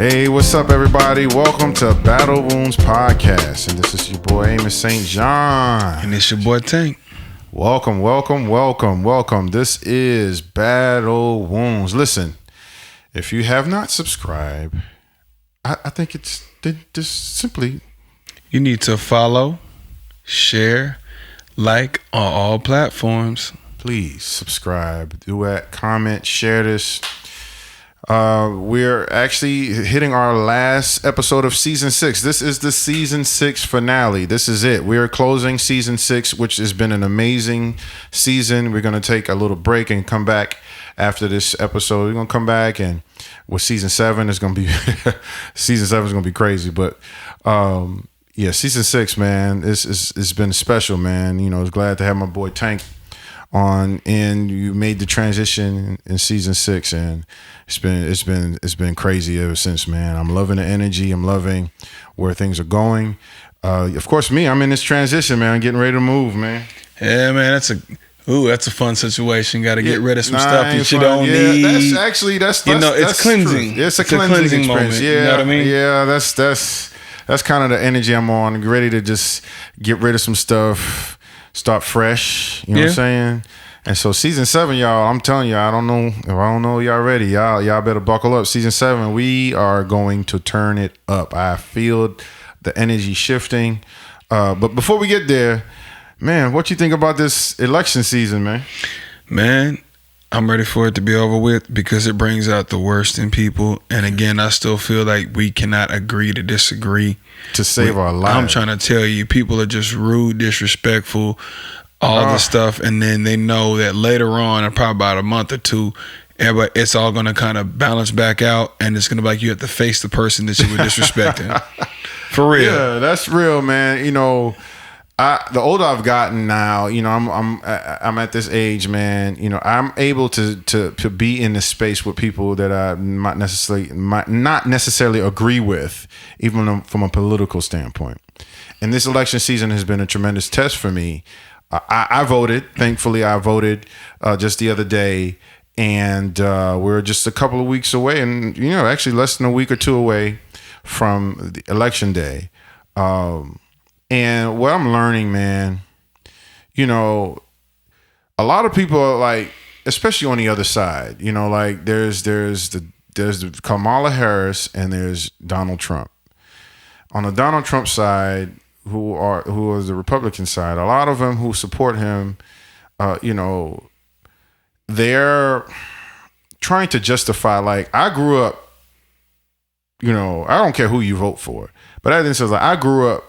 Hey, what's up, everybody? Welcome to Battle Wounds Podcast, and this is your boy Amos St. John. And it's your boy Tank. Welcome. This is Battle Wounds. Listen, if you have not subscribed, I think it's just simply... You need to follow, share, like on all platforms. Please subscribe, do that, comment, share this. We're actually hitting our last episode of season 6. This is the season 6 finale. This is it. We are closing season 6, which has been an amazing season. We're going to take a little break and come back after this episode. We're going to come back, and with season 7, it's going to be season 7 is going to be crazy. But yeah, season 6, man, it's been special, man. You know, I was glad to have my boy Tank on, and you made the transition in season 6, and it's been crazy ever since, man. I'm loving the energy. I'm loving where things are going. Of course, I'm in this transition, man. I'm getting ready to move, man. Yeah, man. That's a fun situation. Got to get rid of some stuff that you don't need. That's it's cleansing. It's a cleansing moment. Yeah, you know what I mean? Yeah, that's kind of the energy I'm on. I'm ready to just get rid of some stuff, start fresh. You know what I'm saying? And so season 7, y'all, I'm telling you, I don't know if y'all ready. Y'all better buckle up. Season 7, we are going to turn it up. I feel the energy shifting. But before we get there, man, what you think about this election season, man? Man, I'm ready for it to be over with because it brings out the worst in people. And again, I still feel like we cannot agree to disagree. To save our lives. I'm trying to tell you, people are just rude, disrespectful, all the stuff, and then they know that later on, in probably about a month or two, it's all going to kind of balance back out, and it's going to be like you have to face the person that you were disrespecting. For real. Yeah, that's real, man. You know, the older I've gotten now, you know, I'm at this age, man. You know, I'm able to be in this space with people that I might not necessarily agree with, even from a political standpoint. And this election season has been a tremendous test for me. I voted. Thankfully, I voted just the other day, and we're just a couple of weeks away, and you know, actually less than a week or two away from the election day. And what I'm learning, man, you know, a lot of people are like, especially on the other side, you know, like there's the Kamala Harris and there's Donald Trump. On the Donald Trump side, who is the Republican side, a lot of them who support him, you know, they're trying to justify, like, I grew up, you know, I don't care who you vote for, but I think it's like I grew up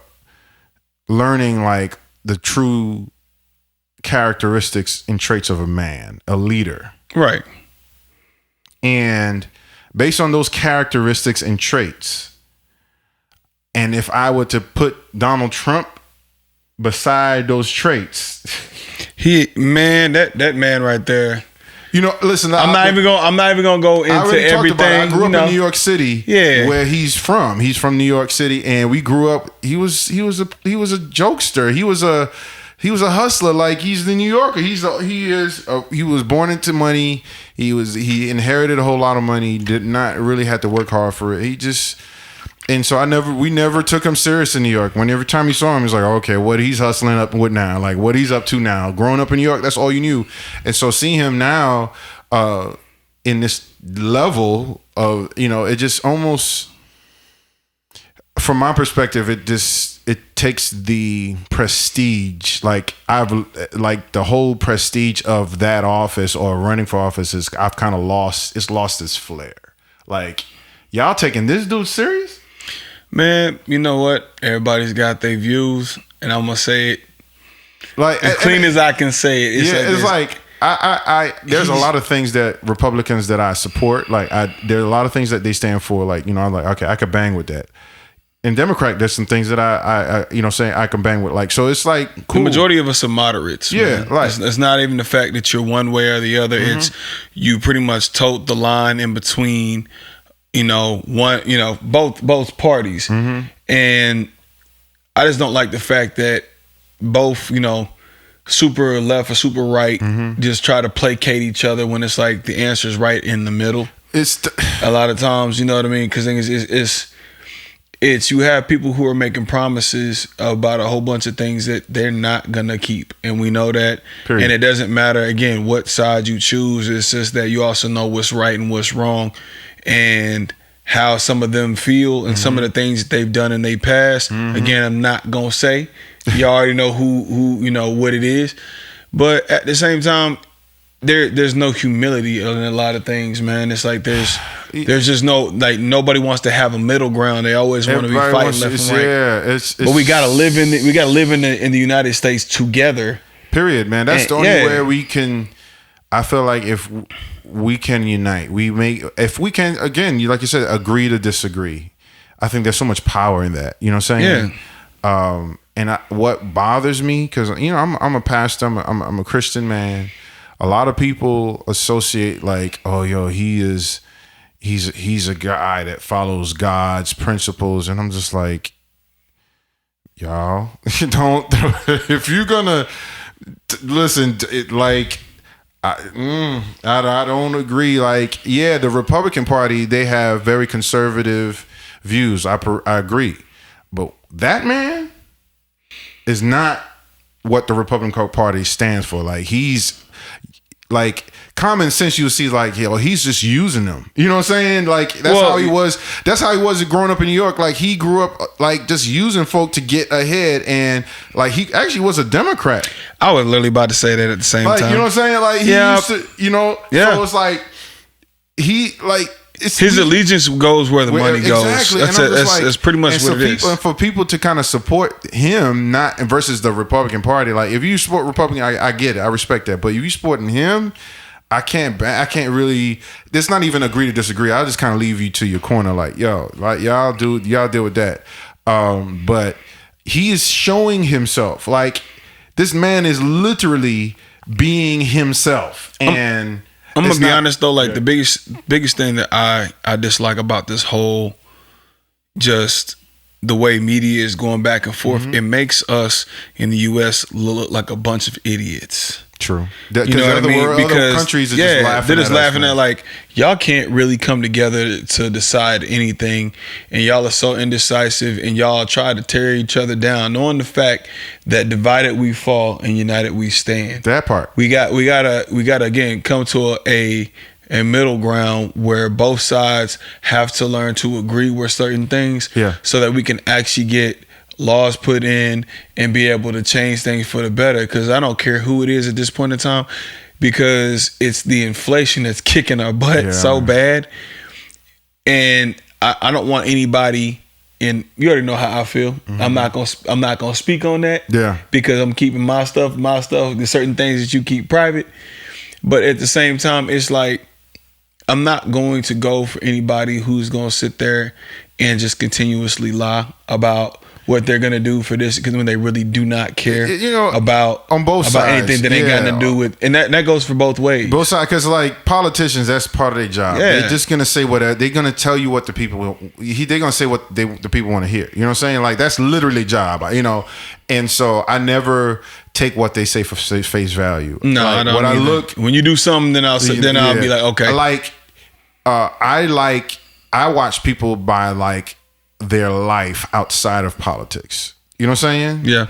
learning like the true characteristics and traits of a man, a leader. Right. And based on those characteristics and traits, and if I were to put Donald Trump beside those traits, that man right there. You know, listen. I'm not even gonna go into everything. I grew up in New York City, where he's from. He's from New York City, and we grew up. He was a jokester. He was a hustler. Like, he's the New Yorker. He was born into money. He inherited a whole lot of money. Did not really have to work hard for it. And so we never took him serious in New York. Every time you saw him, he's like, okay, what he's hustling up with now, like what he's up to now. Growing up in New York, that's all you knew. And so seeing him now in this level of, you know, it just almost, from my perspective, it takes the prestige, like the whole prestige of that office or running for office I've kind of lost its flair. Like, y'all taking this dude serious? Man, you know what? Everybody's got their views, and I'm gonna say it like as clean as I can say it. It's like there's a lot of things that Republicans that I support. Like, there's a lot of things that they stand for. Like, you know, I'm like, okay, I could bang with that. In Democrat, there's some things that I you know, saying I can bang with. Like, so it's like cool. The majority of us are moderates. Yeah, right. It's not even the fact that you're one way or the other. Mm-hmm. It's you pretty much tote the line in between. You know, both parties. Mm-hmm. And I just don't like the fact that both, you know, super left or super right just try to placate each other when it's like the answer is right in the middle. a lot of times, you know what I mean? Because it's you have people who are making promises about a whole bunch of things that they're not gonna keep, and we know that. Period. And it doesn't matter again what side you choose. It's just that you also know what's right and what's wrong, and how some of them feel, and some of the things that they've done in their past. Again, I'm not gonna say. You already know who you know what it is, but at the same time, there's no humility in a lot of things, man. It's like there's just no, like, nobody wants to have a middle ground. They always want to be fighting left and right. Yeah, but we gotta live in the United States together. Period, man. That's the only way we can. I feel like if we can unite, if we can, again, like you said, agree to disagree. I think there's so much power in that. You know what I'm saying? Yeah. And what bothers me, because I'm a pastor, I'm a Christian man. A lot of people associate like, oh, yo, he's a guy that follows God's principles, and I'm just like, y'all, don't. If you're gonna listen, I don't agree. Like, yeah, the Republican Party, they have very conservative views. I agree, but that man is not what the Republican Party stands for. Like, he's like, common sense, you would see like, yeah, well, he's just using them. You know what I'm saying? Like, that's how he was. That's how he was growing up in New York. Like, he grew up like just using folk to get ahead, and like he actually was a Democrat. I was literally about to say that at the same time. You know what I'm saying? Like, he used to, so it's like his allegiance goes where the money goes. Exactly. That's pretty much what it is. And for people to kind of support him, not versus the Republican Party. Like, if you support Republican, I get it, I respect that. But if you supporting him, I can't really. It's not even agree to disagree. I'll just kind of leave you to your corner. Like, yo, like y'all deal with that. But he is showing himself. Like, this man is literally being himself, and. I'm gonna be honest though, like the biggest thing that I dislike about this whole, just the way media is going back and forth, it makes us in the US look like a bunch of idiots. True. You know what I mean? Because other countries are just laughing they're just at laughing us, at like, y'all can't really come together to decide anything, and y'all are so indecisive, and y'all try to tear each other down, knowing the fact that divided we fall and united we stand. That part. We gotta again come to a middle ground where both sides have to learn to agree with certain things, so that we can actually get laws put in and be able to change things for the better. Because I don't care who it is at this point in time, because it's the inflation that's kicking our butt so bad, and I don't want anybody. And you already know how I feel. I'm not gonna speak on that. Because I'm keeping my stuff. There's certain things that you keep private, but at the same time, it's like, I'm not going to go for anybody who's gonna sit there and just continuously lie about what they're gonna do for this, because when they really do not care about on both sides, anything that ain't got to do with, and that goes for both ways. Both sides, because like politicians, that's part of their job. They're just gonna say they're gonna tell you what the people they're gonna say what the people want to hear. You know what I'm saying? Like, that's literally job. And so I never take what they say for face value. No, like, I don't. When you do something, then I'll be like, okay. Like, I watch people by like their life outside of politics. You know what I'm saying? Yeah.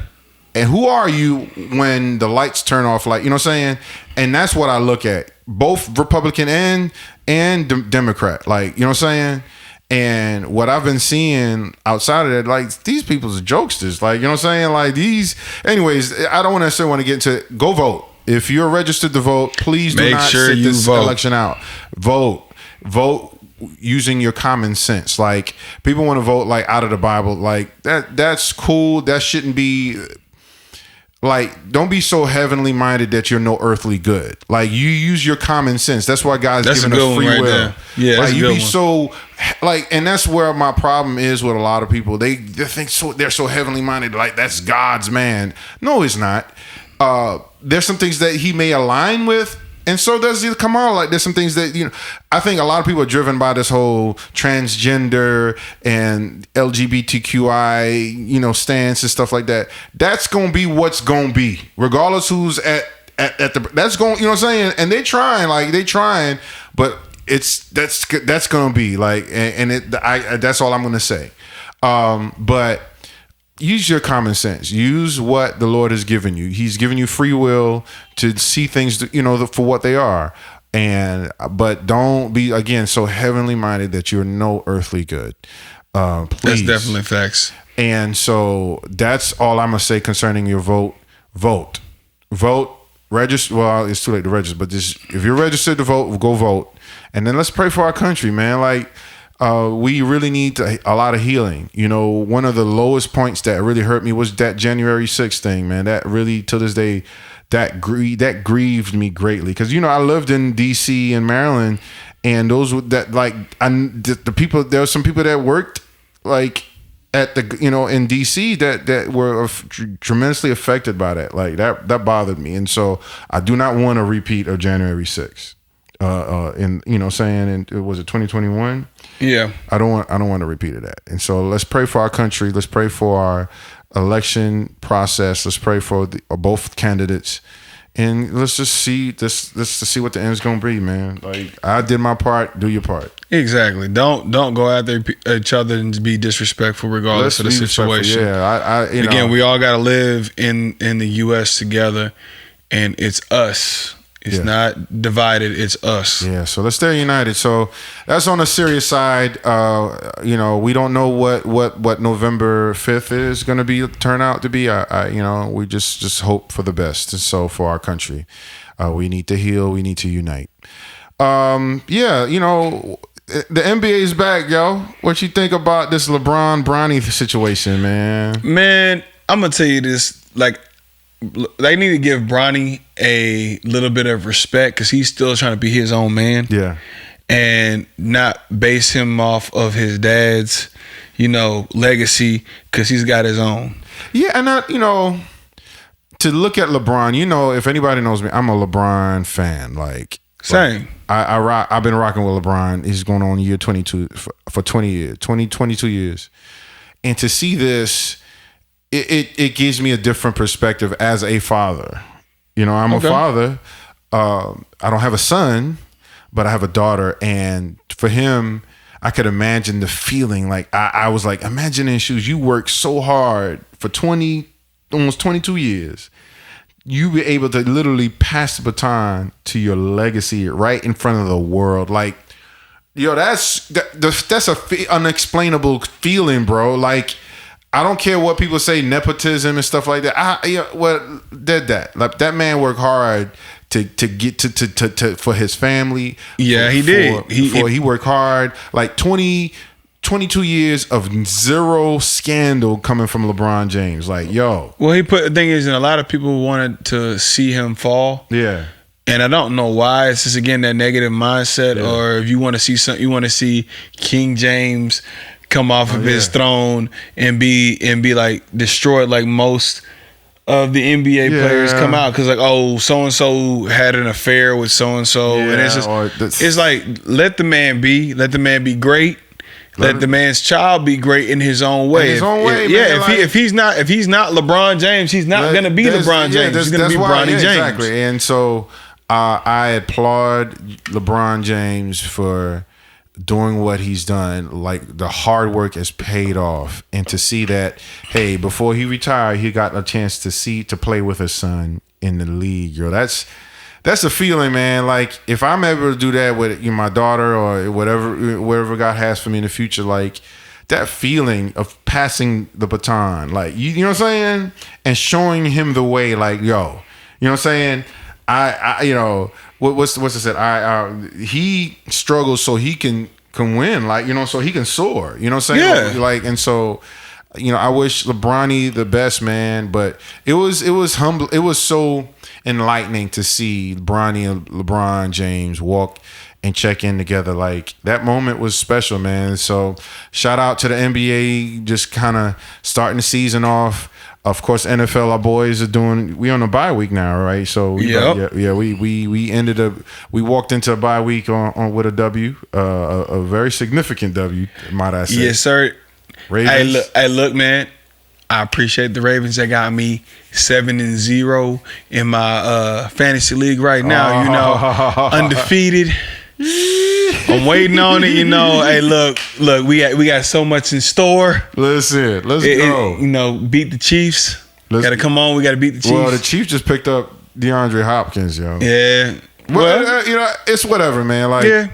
And who are you when the lights turn off? Like, you know what I'm saying? And that's what I look at. Both Republican and Democrat. Like, you know what I'm saying? And what I've been seeing outside of that, like, these people's jokesters. Like, you know what I'm saying? Like, anyways, I don't necessarily want to get into it. Go vote. If you're registered to vote, please do not sit this election out. Vote using your common sense. Like, people want to vote like out of the Bible. Like, that's cool. That shouldn't be like, don't be so heavenly minded that you're no earthly good. Like, you use your common sense. That's why God's giving us free will. There. Yeah, like, you be so like, and that's where my problem is with a lot of people. They think they're so heavenly minded, like that's God's man. No, it's not. There's some things that he may align with, and so does the Kamala. Like, there's some things that, I think a lot of people are driven by this whole transgender and LGBTQI, stance and stuff like that. That's gonna be what's gonna be, regardless who's at the. That's going. You know what I'm saying? And they trying, but that's gonna be like, that's all I'm gonna say. But use your common sense. Use what the Lord has given you. He's given you free will to see things, for what they are. But don't be, again, so heavenly minded that you're no earthly good. Please. That's definitely facts. And so that's all I'm gonna say concerning your vote. Vote. Register. Well, it's too late to register, but just if you're registered to vote, go vote. And then let's pray for our country, man. Like, we really need a lot of healing. One of the lowest points that really hurt me was that January 6th thing, man. That really, to this day, that grieved me greatly. Because, I lived in D.C. and Maryland, and those that, like, the people, there were some people that worked, like, at the, in DC that were tremendously affected by that. Like, that bothered me. And so I do not want a repeat of January 6th. Was it 2021? Yeah. I don't want a repeat of that. And so let's pray for our country. Let's pray for our election process. Let's pray for both candidates. And let's just see see what the end's gonna be, man. Like, I did my part, do your part. Exactly. Don't go after each other and be disrespectful regardless of the situation. Yeah, again, we all gotta live in the U.S. together, and it's us. It's not divided. It's us. Yeah. So let's stay united. So that's on the serious side. We don't know what November 5th is going to turn out to be. We just hope for the best. And so for our country, we need to heal. We need to unite. The NBA is back, yo. What you think about this LeBron-Bronny situation, man? Man, I'm gonna tell you this. Like, they need to give Bronny a little bit of respect because he's still trying to be his own man. Yeah. And not base him off of his dad's, legacy, because he's got his own. Yeah, and to look at LeBron, if anybody knows me, I'm a LeBron fan. Like, same. I've been rocking with LeBron. He's going on year 22 for 20 years, 22 years. And to see this, it gives me a different perspective as a father. I'm a father. I don't have a son, but I have a daughter. And for him, I could imagine the feeling. Like, I was like, imagine in shoes. You work so hard for almost 22 years. You be able to literally pass the baton to your legacy right in front of the world. Like, that's unexplainable feeling, bro. Like, I don't care what people say, nepotism and stuff like that. Like, that man worked hard to get to for his family. Yeah, he did. He worked hard. Like 22 years of zero scandal coming from LeBron James. Like, yo. Well, the thing is, and a lot of people wanted to see him fall. Yeah. And I don't know why. It's just, again, that negative mindset. Yeah. Or if you want to see something, you want to see King James come off of his throne and be like destroyed, like most of the NBA players come out, because, like, oh, so and so had an affair with so and so, and it's just, it's like, let the man be great. Let the man's child be great in his own way. If he's not LeBron James, he's not gonna be LeBron James. He's gonna be Bronny James. Exactly. And so I applaud LeBron James for doing what he's done. Like, the hard work has paid off, and to see that, hey, before he retired, he got a chance to play with his son in the league. Yo, that's a feeling, man. Like, if I'm able to do that with my daughter or whatever God has for me in the future, like, that feeling of passing the baton, like, you know what I'm saying, and showing him the way, like, yo, you know what I'm saying. What's it said? He struggles so he can win, like, so he can soar. You know what I'm saying? Yeah. Like, and so, I wish LeBronny the best, man. But it was humble. It was so enlightening to see Bronny and LeBron James walk and check in together. Like, that moment was special, man. So shout out to the NBA, just kind of starting the season off. Of course, NFL, our boys are we on a bye week now, right? So we walked into a bye week on with a W, a very significant W, might I say? Yes, sir. Ravens. Hey, look, man. I appreciate the Ravens. They got me 7-0 in my fantasy league right now. Undefeated. I'm waiting on it. You know, hey, look, we got so much in store. Listen, let's go. You know, beat the Chiefs. Got to come on. We got to beat the Chiefs. Well, the Chiefs just picked up DeAndre Hopkins, yo. Yeah. Well, you know, it's whatever, man. Like, yeah.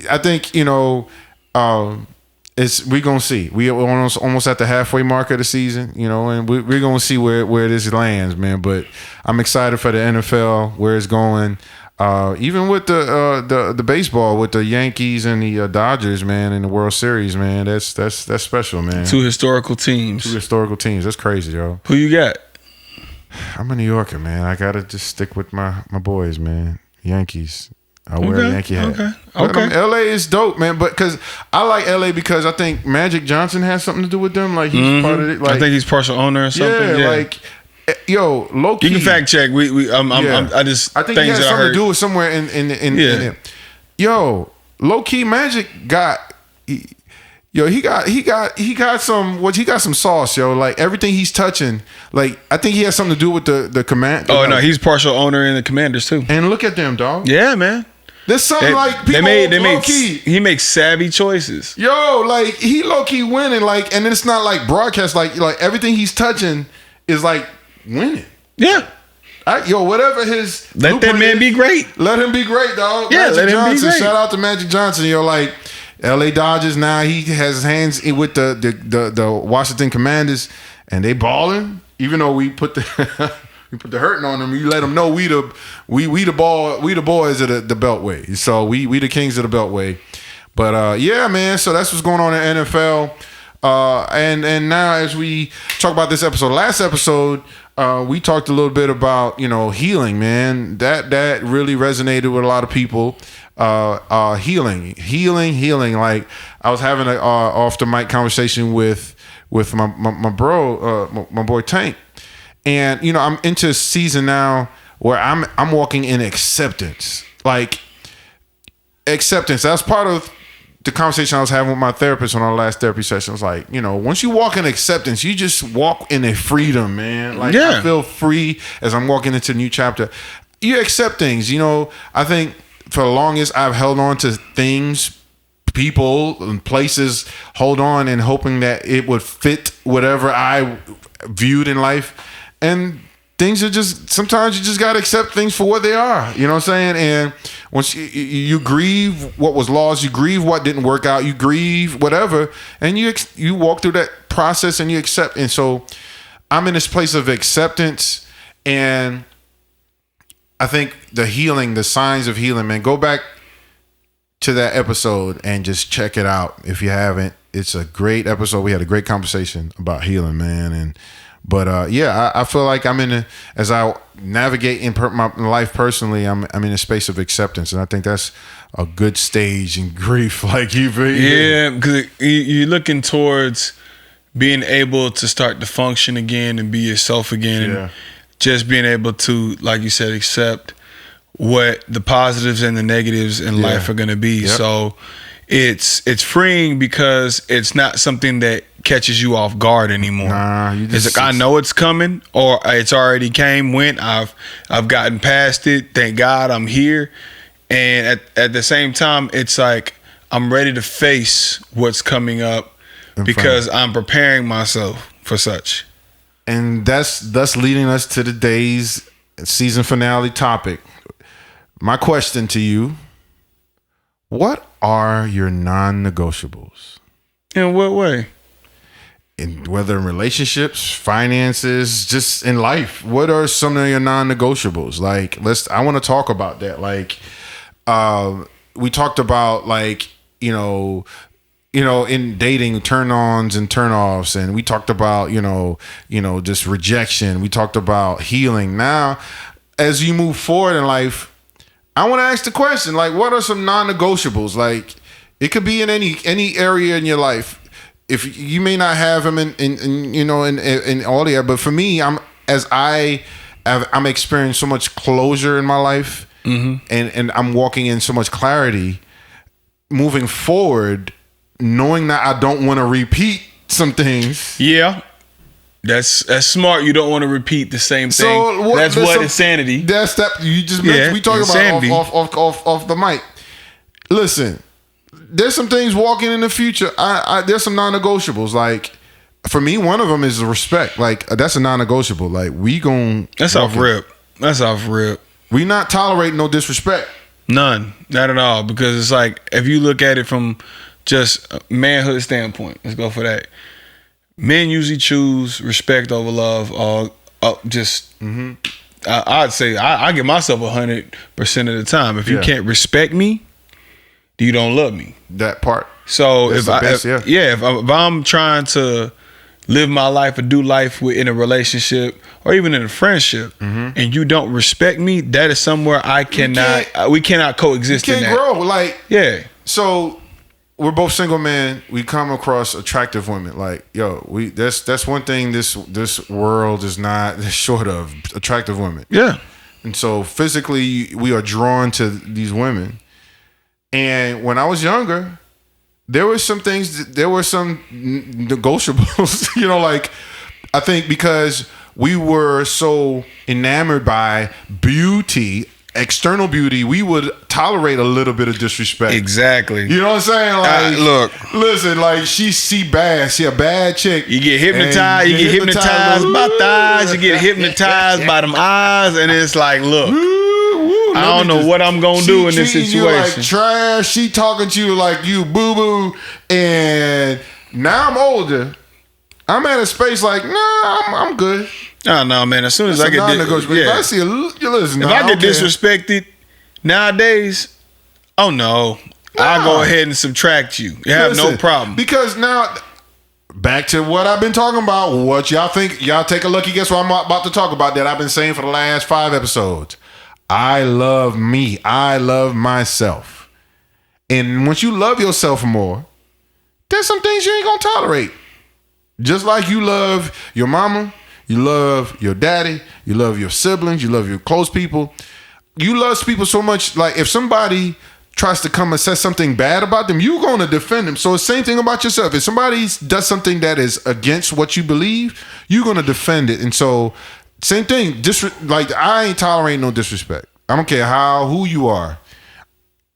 I think, you know, we gonna see. We almost at the halfway mark of the season, you know, and we're gonna see where this lands, man. But I'm excited for the NFL, where it's going. Even with the baseball with the Yankees and the Dodgers, man, in the World Series, man, that's special, man. Two historical teams. That's crazy, yo. Who you got? I'm a New Yorker, man. I gotta just stick with my boys, man. Yankees. I wear a Yankee hat. Okay. LA is dope, man. But because I like LA because I think Magic Johnson has something to do with them. Like he's part of it. Like, I think he's partial owner or something. Yeah, like yo, low key. You can fact check. I think he has something to do with somewhere in it. Yo, low key Magic got. He got some sauce, yo. Like everything he's touching, like I think he has something to do with the command. No, he's partial owner in the Commanders too. And look at them, dog. Yeah, man. There's something like people low key. He makes savvy choices. Yo, like he low key winning, like, and it's not like broadcast, like everything he's touching is like winning. Yeah. Whatever his let that man be great. Let him be great, dog. Yeah, Magic Johnson. Be great. Shout out to Magic Johnson. Yo, like LA Dodgers now, he has his hands with the Washington Commanders, and they balling. Even though we put the we put the hurting on them, you let them know we the boys of the Beltway. So we the kings of the Beltway. But yeah, man. So that's what's going on in NFL. And now as we talk about this episode, last episode, we talked a little bit about, you know, healing, man. That really resonated with a lot of people. Healing. Like I was having a off the mic conversation with my bro, my boy Tank, and you know I'm into a season now where I'm walking in acceptance. Like acceptance. That's part of the conversation I was having with my therapist on our last therapy session. Was like, you know, once you walk in acceptance, you just walk in a freedom, man. Like I feel free as I'm walking into a new chapter. You accept things, you know. I think for the longest I've held on to things, people, and places, hold on and hoping that it would fit whatever I viewed in life. And things are just, sometimes you just got to accept things for what they are. You know what I'm saying? And once you grieve what was lost, you grieve what didn't work out, you grieve whatever, and you walk through that process and you accept. And so I'm in this place of acceptance, and I think the healing, the signs of healing, man, go back to that episode and just check it out if you haven't. It's a great episode. We had a great conversation about healing, man. But yeah, I feel like as I navigate in my life personally, I'm in a space of acceptance, and I think that's a good stage in grief. Like because you're looking towards being able to start to function again and be yourself again, and just being able to, like you said, accept what the positives and the negatives in life are going to be. Yep. So it's freeing because it's not something that catches you off guard anymore. It's like, I know it's coming, or it's already went. I've gotten past it. Thank God I'm here. And at the same time, it's like I'm ready to face what's coming up because I'm preparing myself for such. And that's leading us to today's season finale topic. My question to you: what are your non-negotiables? In what way? Whether in relationships, finances, just in life. What are some of your non-negotiables? Like, I want to talk about that. Like, we talked about, like, you know, in dating, turn-ons and turn-offs, and we talked about, you know, just rejection. We talked about healing. Now, as you move forward in life, I want to ask the question, like, what are some non-negotiables? Like, it could be in any area in your life. If you may not have them in all the, but for me, I'm experiencing so much closure in my life, and I'm walking in so much clarity, moving forward, knowing that I don't want to repeat some things. Yeah. That's smart. You don't want to repeat the same thing. So that's insanity. That's that you just mentioned. We talk about off the mic. Listen, there's some things walking in the future. There's some non-negotiables. Like for me, one of them is respect. Like that's a non-negotiable. Like that's off rip. That's off rip. We not tolerating no disrespect. None, not at all. Because it's like if you look at it from just a manhood standpoint, let's go for that. Men usually choose respect over love, or just. Mm-hmm. I'd say I give myself 100% of the time. If you can't respect me, you don't love me. That part. So if I'm trying to live my life or do life in a relationship or even in a friendship, and you don't respect me, that is somewhere we cannot coexist. You can't grow. Like So we're both single men. We come across attractive women. Like that's one thing this world is not short of, attractive women. Yeah. And so physically we are drawn to these women. And when I was younger, there were some negotiables, like I think because we were so enamored by beauty, external beauty, we would tolerate a little bit of disrespect. Exactly. You know what I'm saying? Like, look, listen, like she bad. She a bad chick. You get hypnotized. You get hypnotized by thighs. You get hypnotized by them eyes, and it's like, look. I don't know what I'm gonna do in this situation. You like trash. She talking to you like you boo boo. And now I'm older. I'm at a space like, I'm good. Oh no, man. As soon as I get disrespected nowadays, oh no, I'll go ahead and subtract you. You have no problem. Because now, back to what I've been talking about. What y'all think? Y'all take a lucky guess what I'm about to talk about that I've been saying for the last 5 episodes. I love me. I love myself. And once you love yourself more, there's some things you ain't gonna tolerate. Just like you love your mama, you love your daddy, you love your siblings, you love your close people. You love people so much, like if somebody tries to come and say something bad about them, you're gonna defend them. So the same thing about yourself. If somebody does something that is against what you believe, you're gonna defend it. And so same thing, like I ain't tolerating no disrespect. I don't care who you are.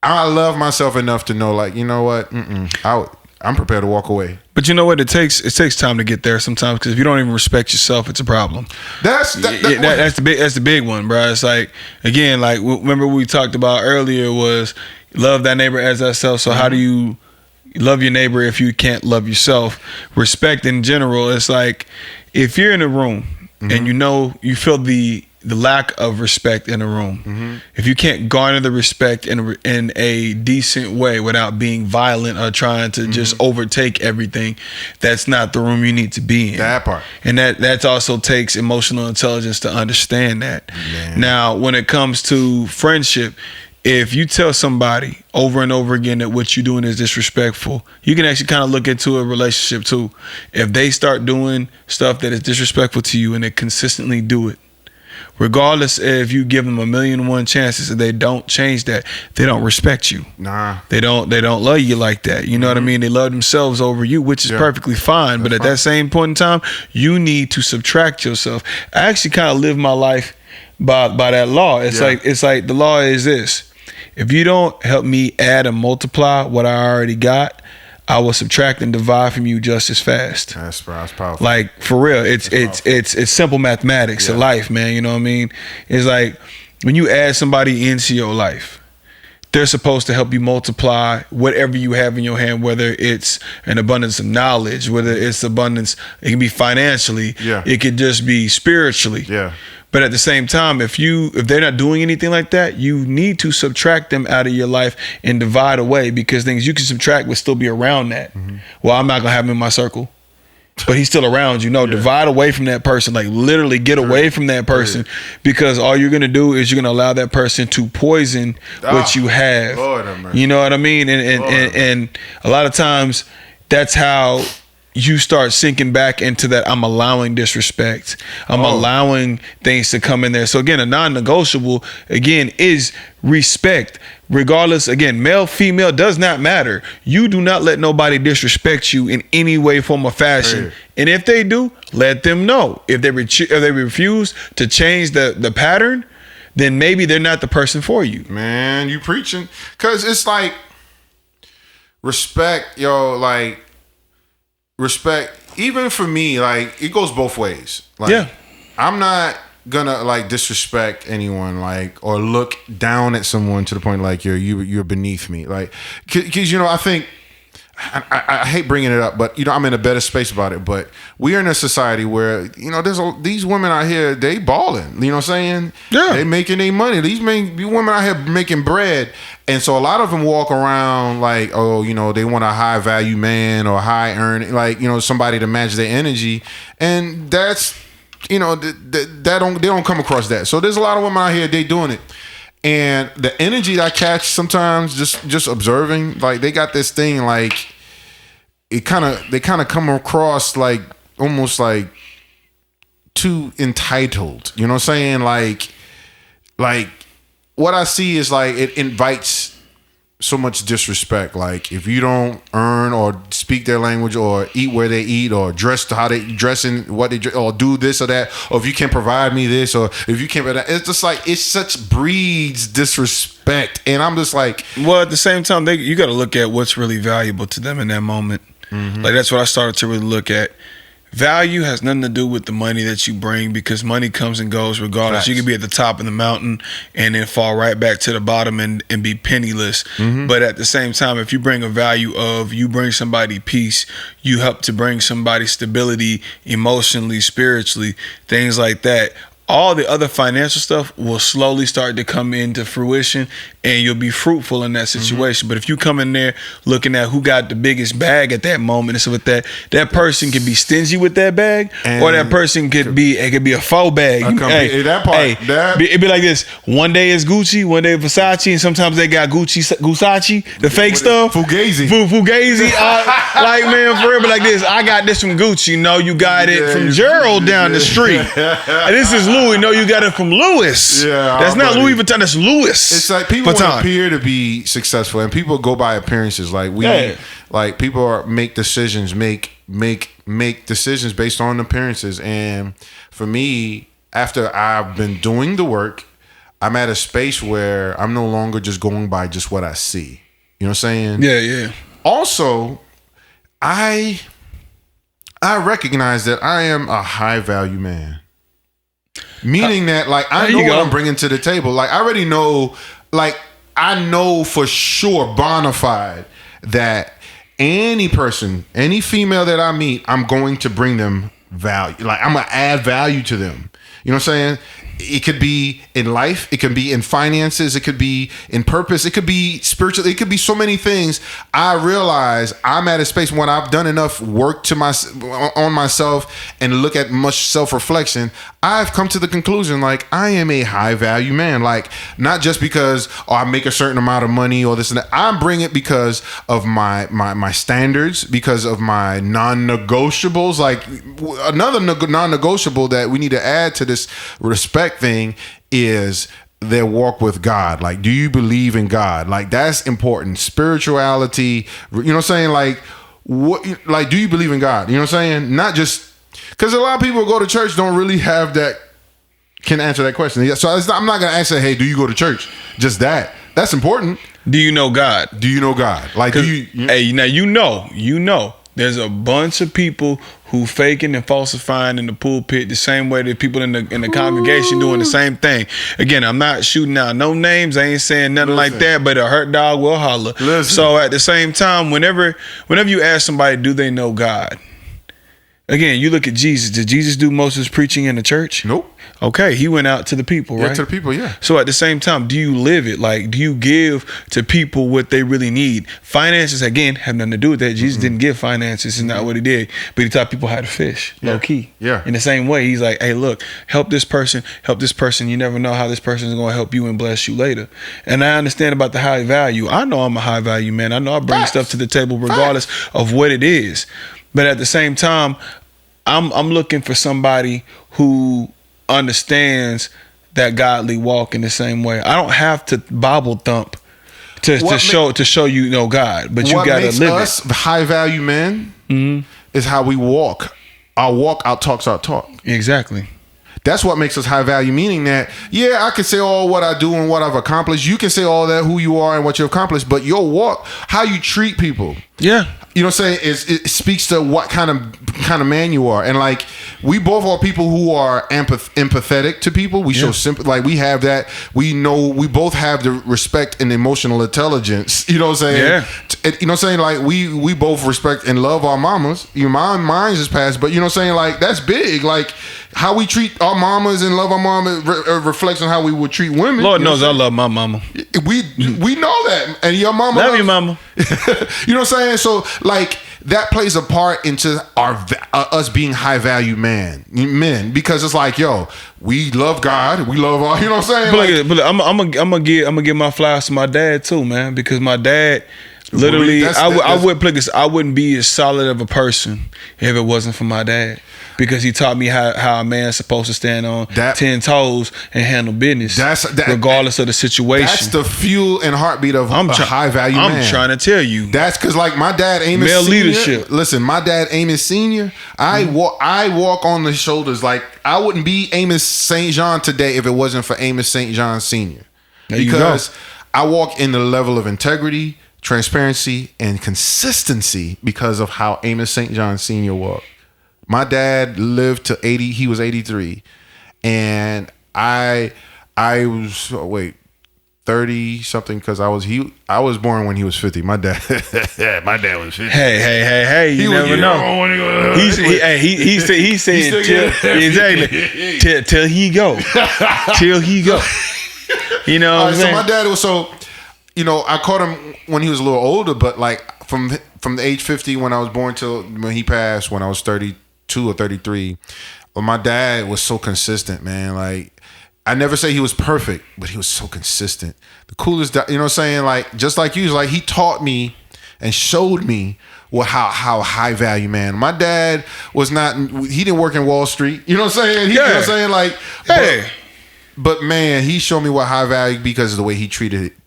I love myself enough to know, like, you know what? I'm prepared to walk away. But you know what? It takes time to get there sometimes, because if you don't even respect yourself, it's a problem. That's the big one, bro. It's like, again, like remember we talked about earlier was love thy neighbor as thyself. So how do you love your neighbor if you can't love yourself? Respect in general. It's like if you're in a room and you feel the lack of respect in a room. If you can't garner the respect in a decent way without being violent or trying to just overtake everything, that's not the room you need to be in. That part. And that also takes emotional intelligence to understand that. Man. Now, when it comes to friendship, if you tell somebody over and over again that what you're doing is disrespectful, you can actually kind of look into a relationship too. If they start doing stuff that is disrespectful to you and they consistently do it, regardless if you give them 1,000,001 chances, if they don't change that, they don't respect you. Nah. They don't love you like that. You know what I mean? They love themselves over you, which is perfectly fine. But at that same point in time, you need to subtract yourself. I actually kind of live my life by that law. It's like the law is this. If you don't help me add and multiply what I already got, I will subtract and divide from you just as fast. That's powerful. Like for real, it's simple mathematics in life, man. You know what I mean? It's like when you add somebody into your life, they're supposed to help you multiply whatever you have in your hand, whether it's an abundance of knowledge, whether it's abundance, it can be financially, it could just be spiritually. Yeah. But at the same time, if they're not doing anything like that, you need to subtract them out of your life and divide away, because things you can subtract would still be around that. Well, I'm not gonna have him in my circle, but he's still around you. No, divide away from that person. Like literally get away from that person, because all you're gonna do is you're gonna allow that person to poison what you have. Lord, you know what I mean? And a lot of times that's how you start sinking back into that. I'm allowing disrespect. I'm allowing things to come in there. So again, a non-negotiable again is respect. Regardless, again, male, female does not matter. You do not let nobody disrespect you in any way, form, or fashion. And if they do, let them know. If they refuse to change the pattern, then maybe they're not the person for you. Man, you preaching. Because it's like, respect, yo, like respect. Even for me, like it goes both ways. Like, Yeah. I'm not gonna like disrespect anyone, like, or look down at someone to the point like you're beneath me, like, because I think I hate bringing it up, but I'm in a better space about it. But we are in a society where there's these women out here, they balling. You know what I'm saying? Yeah, they making their money. These women out here making bread, and so a lot of them walk around like, oh, they want a high value man or high earning, like somebody to match their energy, and that's they don't come across that. So there's a lot of women out here, they doing it. And the energy that I catch sometimes just observing, like they got this thing, like they kind of come across like almost like too entitled. You know what I'm saying? Like what I see is like it invites so much disrespect. Like if you don't earn or speak their language or eat where they eat or dress to how they dress in what they dress, or do this or that, or if you can't provide me this, or if you can't, it's just like it such breeds disrespect. And I'm just like, well, at the same time, you got to look at what's really valuable to them in that moment. Like that's what I started to really look at. Value has nothing to do with the money that you bring, because money comes and goes regardless. Facts. You could be at the top of the mountain and then fall right back to the bottom and be penniless. But at the same time, if you bring a value of, you bring somebody peace, you help to bring somebody stability emotionally, spiritually, things like that, all the other financial stuff will slowly start to come into fruition, and you'll be fruitful in that situation. But if you come in there looking at who got the biggest bag at that moment and stuff like that person can be stingy with that bag, or that person could be a faux bag. It'd be like this: one day it's Gucci, one day Versace, and sometimes they got Gucci, the fake stuff, Fugazi. Like, man, for real, but like this, I got this from Gucci. No, you got it from Gerald down the street. And this is Louis. No, you got it from Lewis. Yeah, that's not Louis Vuitton. That's Lewis. It's like people want to appear to be successful, and people go by appearances. Like like people make decisions, make decisions based on appearances. And for me, after I've been doing the work, I'm at a space where I'm no longer just going by just what I see. You know what I'm saying? Yeah. Also, I recognize that I am a high value man. Meaning that, like, I know what I'm bringing to the table. Like, I already know, like, I know for sure, bona fide, that any person, any female that I meet, I'm going to bring them value. Like, I'm going to add value to them. You know what I'm saying? It could be in life. It can be in finances. It could be in purpose. It could be spiritual. It could be so many things. I realize I'm at a space when I've done enough work on myself and look at much self-reflection. I've come to the conclusion, like, I am a high value man. Like, not just because I make a certain amount of money or this and that. I'm bringing it because of my standards, because of my non-negotiables. Like, another non-negotiable that we need to add to this respect thing is their walk with God. Like, do you believe in God? Like, that's important. Spirituality, you know what I'm saying? Like, do you believe in God? You know what I'm saying? Not just because a lot of people who go to church don't really have that, can answer that question. So I'm not going to answer, hey, do you go to church? Just that. That's important. Do you know God? Do you know God? Like, hey, now you know. There's a bunch of people who faking and falsifying in the pulpit the same way that people in the congregation doing the same thing. Again, I'm not shooting out no names. I ain't saying nothing like that, but a hurt dog will holler. So at the same time, whenever you ask somebody, do they know God? Again, you look at Jesus. Did Jesus do most of his preaching in the church? Nope. Okay, he went out to the people, right? Yeah, to the people, yeah. So at the same time, do you live it? Like, do you give to people what they really need? Finances, again, have nothing to do with that. Jesus didn't give finances. It's not what he did. But he taught people how to fish, low key. Yeah. In the same way, he's like, hey, look, help this person. You never know how this person is going to help you and bless you later. And I understand about the high value. I know I'm a high value man. I know I bring stuff to the table regardless of what it is. But at the same time, I'm looking for somebody who understands that godly walk in the same way. I don't have to Bible thump to show you know God, but you gotta live it. What makes us high value men is how we walk. Our walk out talks our talk. Exactly. That's what makes us high value, meaning that, yeah, I can say all what I do and what I've accomplished. You can say all that, who you are and what you accomplished, but your walk, how you treat people. Yeah. You know what I'm saying? It speaks to what kind of man you are. And like, we both are people who are empathetic to people. We show sympathy. Like, we have that. We know we both have the respect and emotional intelligence. You know what I'm saying? Yeah. You know what I'm saying? Like, we both respect and love our mamas. Mine is passed, but you know what I'm saying? Like, that's big. Like, how we treat our mamas and love our mama reflects on how we would treat women. Lord knows I love my mama. We know that. And your mama. Love you, mama. You know what I'm saying? So, like, that plays a part into us being high value men, because it's like, yo, we love God, we love our, you know what I'm saying? But I'm gonna give my flowers to my dad too, man, because my dad literally, I wouldn't be as solid of a person if it wasn't for my dad. Because he taught me how a man's supposed to stand on 10 toes and handle business, regardless of the situation. That's the fuel and heartbeat of a high value man. I'm trying to tell you. That's because, like, my dad, Amos male Senior, leadership. Listen, my dad, Amos Senior, I walk on the shoulders. Like, I wouldn't be Amos St. John today if it wasn't for Amos St. John Senior. Because I walk in the level of integrity, transparency, and consistency because of how Amos St. John Senior walked. My dad lived to 80. He was 83, and I was 30 something because I was born when he was 50. My dad was 50. Hey! You never know. He said till he go. You know what I'm saying? So my dad was I caught him when he was a little older, but like from the age 50 when I was born till when he passed when I was 32 or 33. Well, my dad was so consistent, man. Like, I never say he was perfect, but he was so consistent. The coolest, you know what I'm saying? Like, just like you, like, he taught me and showed me how high value man. My dad was not, he didn't work in Wall Street. You know what I'm saying? You know what I'm saying? Like, hey. But man, he showed me what high value because of the way he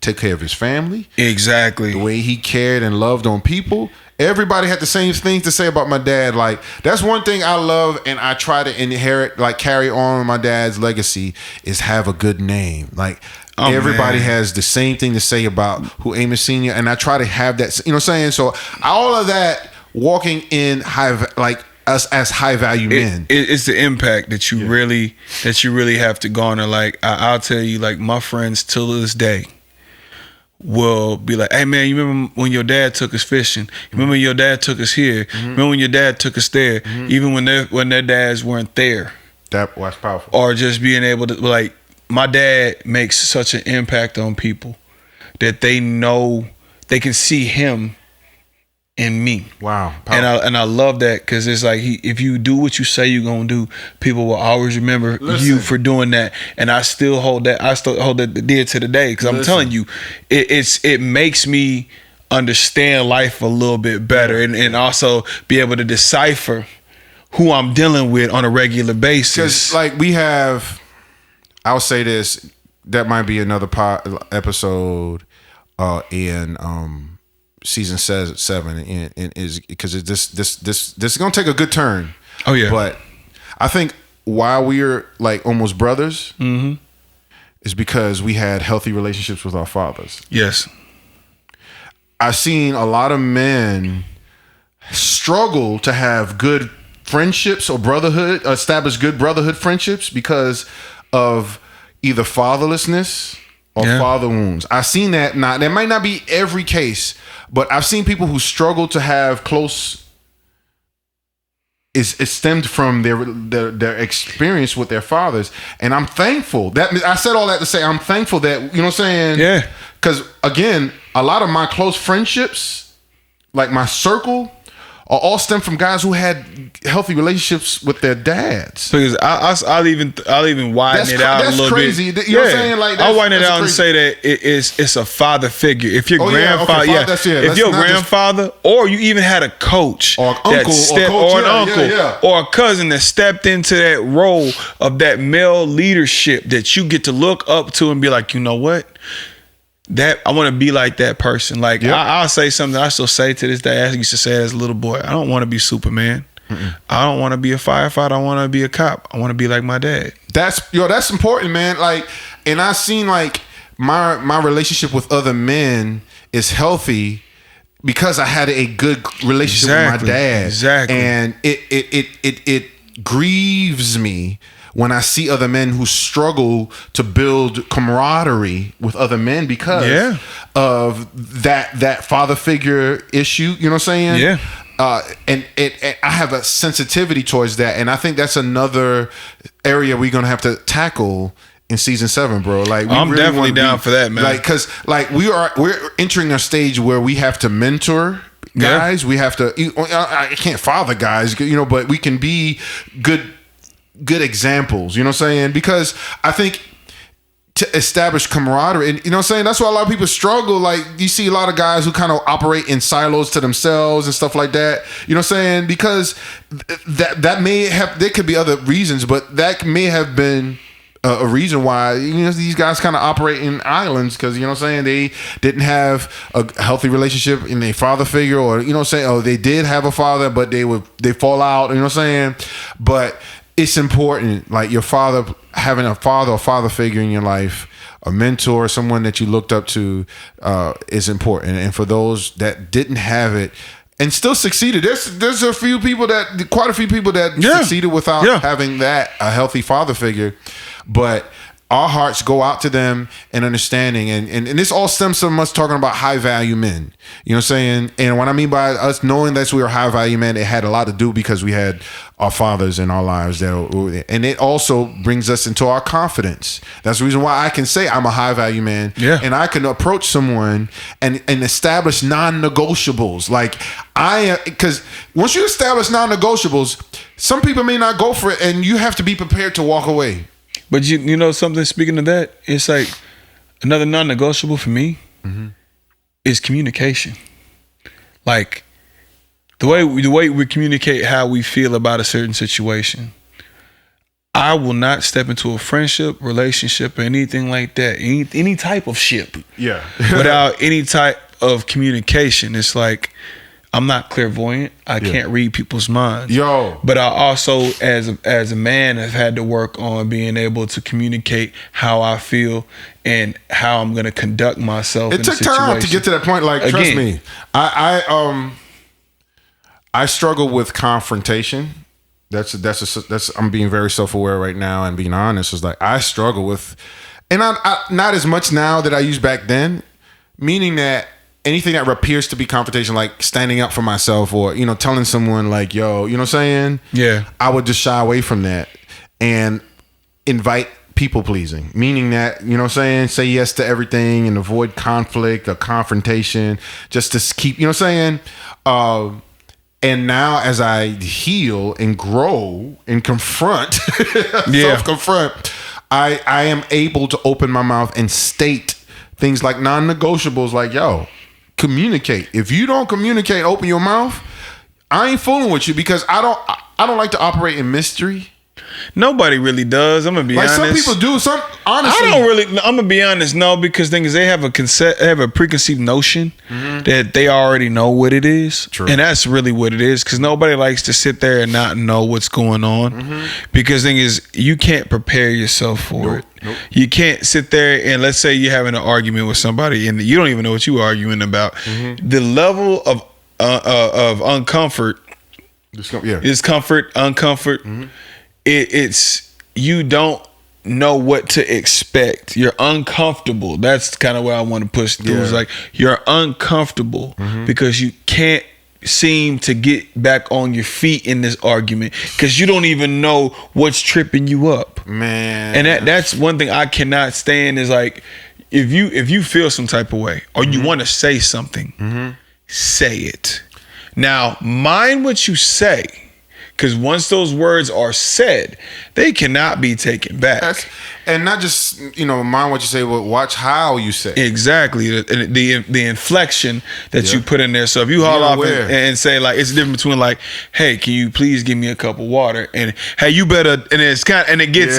took care of his family. Exactly. The way he cared and loved on people. Everybody had the same things to say about my dad. Like, that's one thing I love and I try to inherit, like, carry on my dad's legacy, is have a good name. Like, everybody has the same thing to say about who Amos Senior, and I try to have that, you know what I'm saying? So all of that, walking in us as high value men. It's the impact that you really have to garner. Like, I'll tell you, like, my friends till this day will be like, hey man, you remember when your dad took us fishing? You remember when your dad took us here? Remember when your dad took us there? Even when their dads weren't there. That was powerful. Or just being able to, like, my dad makes such an impact on people that they know they can see him in me. Wow. And I love that, because it's like, if you do what you say you're gonna do, people will always remember you for doing that. And I still hold that dear to the day, because I'm telling you, it makes me understand life a little bit better, and also be able to decipher who I'm dealing with on a regular basis. Because, like, I'll say this, that might be another episode in season 7, and is because this is gonna take a good turn. Oh yeah. But I think why we're like almost brothers is because we had healthy relationships with our fathers. Yes. I've seen a lot of men struggle to have good friendships or establish good brotherhood friendships because of either fatherlessness or father wounds. I've seen that. That might not be every case, but I've seen people who struggle to have close. It stemmed from their experience with their fathers, and I'm thankful that I said all that to say I'm thankful that, you know what I'm saying? Yeah. Because again, a lot of my close friendships, like my circle, are all stem from guys who had healthy relationships with their dads. Because I'll even widen it out a little crazy. bit. You know what I'm saying? Like, I'll widen it out and say that it's a father figure. If your grandfather, if your grandfather, or you even had a coach or uncle, or an uncle, or a cousin that stepped into that role of that male leadership that you get to look up to and be like, you know what? That I want to be like that person. Like, I'll say something I still say to this day. I used to say it as a little boy. I don't want to be Superman. I don't want to be a firefighter. I want to be a cop. I want to be like my dad. That's important, man. Like, and I seen like my relationship with other men is healthy because I had a good relationship with my dad. Exactly. And it grieves me when I see other men who struggle to build camaraderie with other men because of that father figure issue. You know what I'm saying? Yeah. And I have a sensitivity towards that, and I think that's another area we're gonna have to tackle in season 7, bro. Like, I'm really definitely down for that, man. Like, cause like we're entering a stage where we have to mentor guys. We have to. I can't father guys, but we can be good examples. You know what I'm saying? Because I think to establish camaraderie, and you know what I'm saying, that's why a lot of people struggle. Like, you see a lot of guys who kind of operate in silos to themselves and stuff like that. You know what I'm saying? Because that may have, there could be other reasons, but that may have been a reason why these guys kind of operate in islands, because you know what I'm saying, they didn't have a healthy relationship in their father figure, or you know what I'm saying, they did have a father but they fall out, you know what I'm saying. But it's important, like your father, having a father or father figure in your life, a mentor, someone that you looked up to, is important. And for those that didn't have it and still succeeded, there's quite a few people that succeeded without having that, a healthy father figure. But our hearts go out to them and understanding, and this all stems from us talking about high value men. You know what I'm saying? And what I mean by us knowing that we were high value men, it had a lot to do because we had our fathers in our lives and it also brings us into our confidence. That's the reason why I can say I'm a high value man, and I can approach someone and establish non-negotiables. Like, because once you establish non-negotiables, some people may not go for it, and you have to be prepared to walk away. But you know something, speaking of that, it's like another non-negotiable for me is communication. Like, the way we communicate how we feel about a certain situation. I will not step into a friendship, relationship, or anything like that, any type of ship, without any type of communication. It's like, I'm not clairvoyant. I can't read people's minds. But I also, as a man, have had to work on being able to communicate how I feel and how I'm going to conduct myself. It took time to get to that point. Like, trust me, I struggle with confrontation. That's I'm being very self-aware right now and being honest. It's like I struggle with, and I not as much now that I used back then. Meaning that anything that appears to be confrontation, like standing up for myself or, telling someone like, yo, you know what I'm saying? Yeah. I would just shy away from that and invite people pleasing. Meaning that, you know what I'm saying? Say yes to everything and avoid conflict or confrontation just to keep, you know what I'm saying? And now as I heal and grow and confront, self-confront, I am able to open my mouth and state things like non-negotiables, like, yo, communicate. If you don't communicate, open your mouth, I ain't fooling with you, because I don't like to operate in mystery. Nobody really does. I'm gonna be honest. Some people do. Honestly, I don't really. I'm gonna be honest. No, because thing is, they have a preconceived notion that they already know what it is. True. And that's really what it is. Because nobody likes to sit there and not know what's going on. Because thing is, you can't prepare yourself for it. Nope. You can't sit there and, let's say you're having an argument with somebody and you don't even know what you're arguing about. The level of uncomfort, discomfort, uncomfort. It's you don't know what to expect. You're uncomfortable. That's kind of where I want to push through. It's like you're uncomfortable because you can't seem to get back on your feet in this argument because you don't even know what's tripping you up, man. And that's one thing I cannot stand is like if you feel some type of way or you want to say something, say it. Now, mind what you say. Because once those words are said, they cannot be taken back. And not just, mind what you say, but watch how you say it. Exactly. The inflection that you put in there. So if you haul off and say, like, it's different between, like, hey, can you please give me a cup of water? And hey, you better, and it gets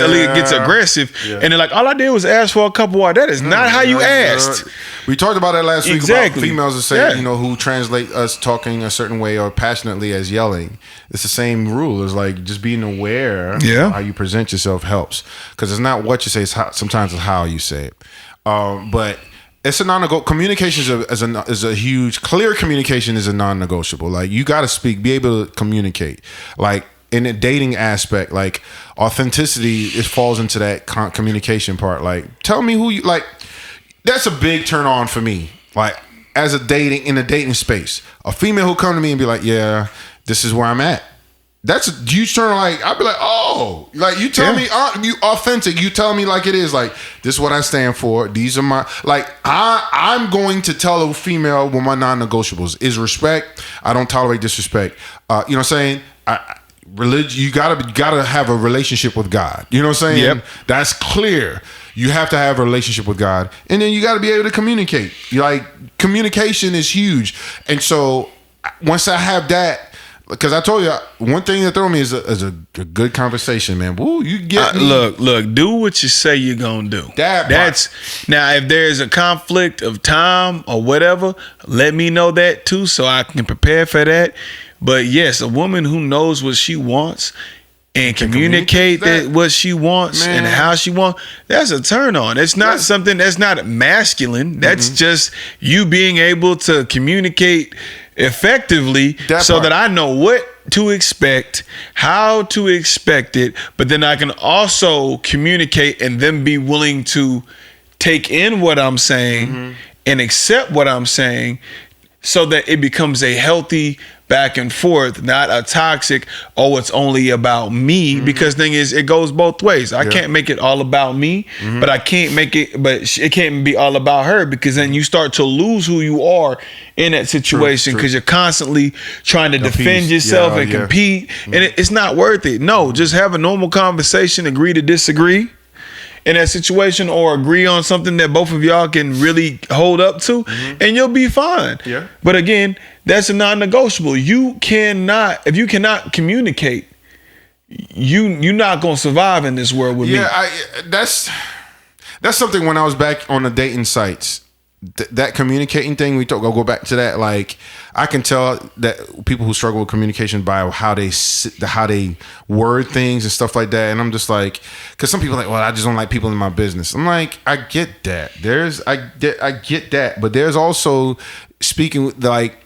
aggressive. Yeah. And they're like, all I did was ask for a cup of water. That is not how you asked. We talked about that last week about females that say, who translate us talking a certain way or passionately as yelling. It's the same rule. It's like just being aware of how you present yourself helps. Because it's not what you say, sometimes it's how you say it. But it's a non-negotiable. Communication is a huge. Clear communication is a non-negotiable. Like, you got to speak, be able to communicate. Like, in a dating aspect, like, authenticity, it falls into that communication part. Like, tell me who you like. That's a big turn on for me. Like, in a dating space, a female who come to me and be like, yeah, this is where I'm at. That's a huge turn. Like, I'd be like, oh, like, you tell me, you authentic. You tell me like it is. Like, this is what I stand for. These are my, like, I'm going to tell a female what my non-negotiables is. Respect. I don't tolerate disrespect. You know what I'm saying? Religion. You gotta have a relationship with God. You know what I'm saying? Yep. That's clear. You have to have a relationship with God, and then you got to be able to communicate. Like, communication is huge, and so once I have that, because I told you one thing that throw me is a good conversation, man. Woo, you get me. Look. Do what you say you're gonna do. That's now. If there's a conflict of time or whatever, let me know that too, so I can prepare for that. But yes, a woman who knows what she wants and communicate that what she wants, man, and how she wants, that's a turn on. It's not something that's not masculine. That's just you being able to communicate effectively that I know what to expect, how to expect it, but then I can also communicate and then be willing to take in what I'm saying and accept what I'm saying, so that it becomes a healthy back and forth, not a toxic, it's only about me. Because thing is, it goes both ways. I can't make it all about me, but I can't make it, but it can't be all about her, because then you start to lose who you are in that situation, because you're constantly trying to defend yourself and compete, and it's not worth it. No, just have a normal conversation, agree to disagree in that situation, or agree on something that both of y'all can really hold up to, and you'll be fine. Yeah. But again, that's a non-negotiable. If you cannot communicate, you're not gonna survive in this world with me. Yeah, that's something. When I was back on the dating sites, that communicating thing, I'll go back to that. Like, I can tell that people who struggle with communication by how they word things and stuff like that. And I'm just like, because some people are like, well, I just don't like people in my business. I'm like, I get that. I get that, but there's also speaking, like,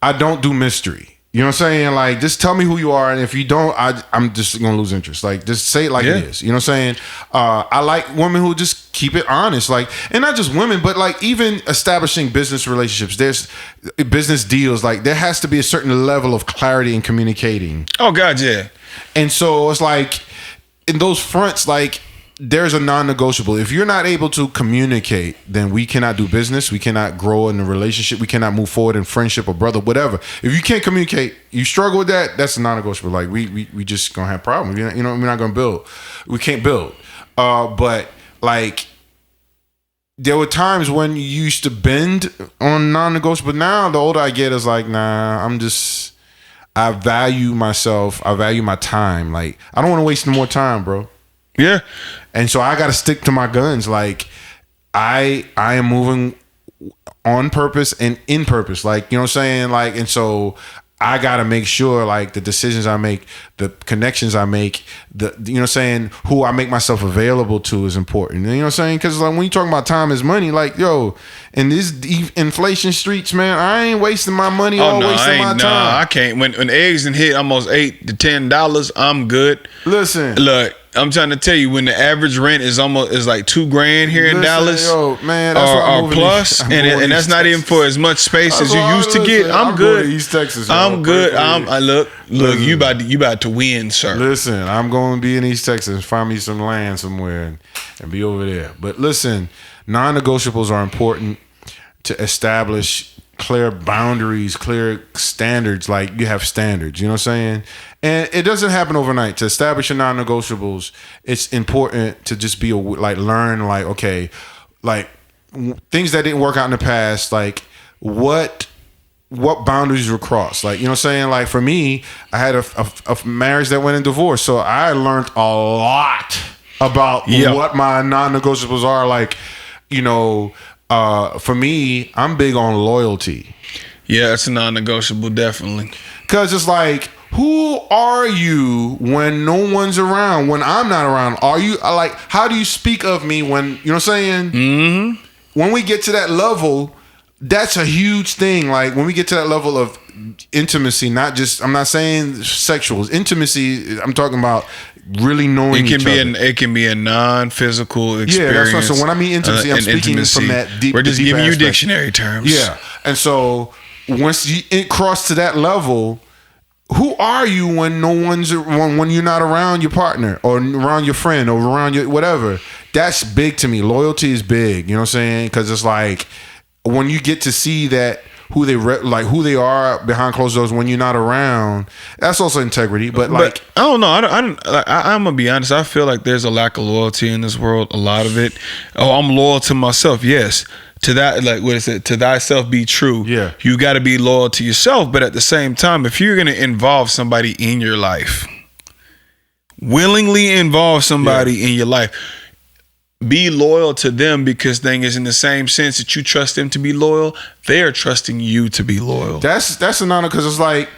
I don't do mystery. You know what I'm saying? Like, just tell me who you are, and if you don't, I'm just gonna lose interest. Like, just say it like it is. You know what I'm saying? I like women who just keep it honest. Like, and not just women, but like even establishing business relationships. There's business deals. Like, there has to be a certain level of clarity in communicating. Oh God, yeah. And so it's like, in those fronts, like, there's a non-negotiable. If you're not able to communicate, then we cannot do business. We cannot grow in a relationship. We cannot move forward in friendship or brother, whatever. If you can't communicate, you struggle with that, that's a non-negotiable. Like, we just gonna have problems. We're not gonna build. We can't build. But like, there were times when you used to bend on non-negotiable. Now the older I get, it's like, nah, I value myself. I value my time. Like, I don't want to waste no more time, bro. Yeah. And so I got to stick to my guns. Like, I am moving on purpose and in purpose. Like, you know what I'm saying? Like, and so I got to make sure, like, the decisions I make, the connections I make, you know what I'm saying, who I make myself available to is important. You know what I'm saying? Because, like, when you talking about time is money, like, yo, in these inflation streets, man, I ain't wasting my money wasting my time. I can't. When eggs done hit almost $8 to $10, I'm good. Listen. Look, I'm trying to tell you, when the average rent is like $2,000 here in Dallas, yo, man, that's or plus, and that's not even for as much space as you used to get. I'm good. East Texas, I'm good. Look, you about to win, sir. Listen, I'm going to be in East Texas, find me some land somewhere, and be over there. But listen, non-negotiables are important to establish clear boundaries, clear standards. Like you have standards, you know what I'm saying? And it doesn't happen overnight. To establish your non-negotiables, it's important to just be learn okay, like things that didn't work out in the past, like what boundaries were crossed. Like, you know what I'm saying? Like for me, I had a marriage that went in divorce. So I learned a lot about what my non-negotiables are. Like, you know, for me, I'm big on loyalty. Yeah, it's a non-negotiable, definitely. Because it's like, who are you when no one's around? When I'm not around, are you like? How do you speak of me when you know what I'm saying? Mm-hmm. When we get to that level, that's a huge thing. Like when we get to that level of intimacy, not just I'm not saying sexual intimacy. I'm talking about really knowing each other. It can be a non-physical experience. Yeah, that's what. So when I mean intimacy, I'm speaking intimacy. From that deep. We're just giving you aspect. Dictionary terms. Yeah, and so once you cross to that level. Who are you when no one's when you're not around your partner or around your friend or around your whatever? That's big to me. Loyalty is big. You know what I'm saying? Because it's like when you get to see that who they are behind closed doors when you're not around. That's also integrity. But like I don't know. I'm gonna be honest. I feel like there's a lack of loyalty in this world. A lot of it. Oh, I'm loyal to myself. Yes. To that, like what is it? To thyself be true. Yeah. You got to be loyal to yourself, but at the same time, if you're gonna involve somebody in your life, willingly involve somebody in your life, be loyal to them because thing is in the same sense that you trust them to be loyal, they are trusting you to be loyal. That's an honor because it's like.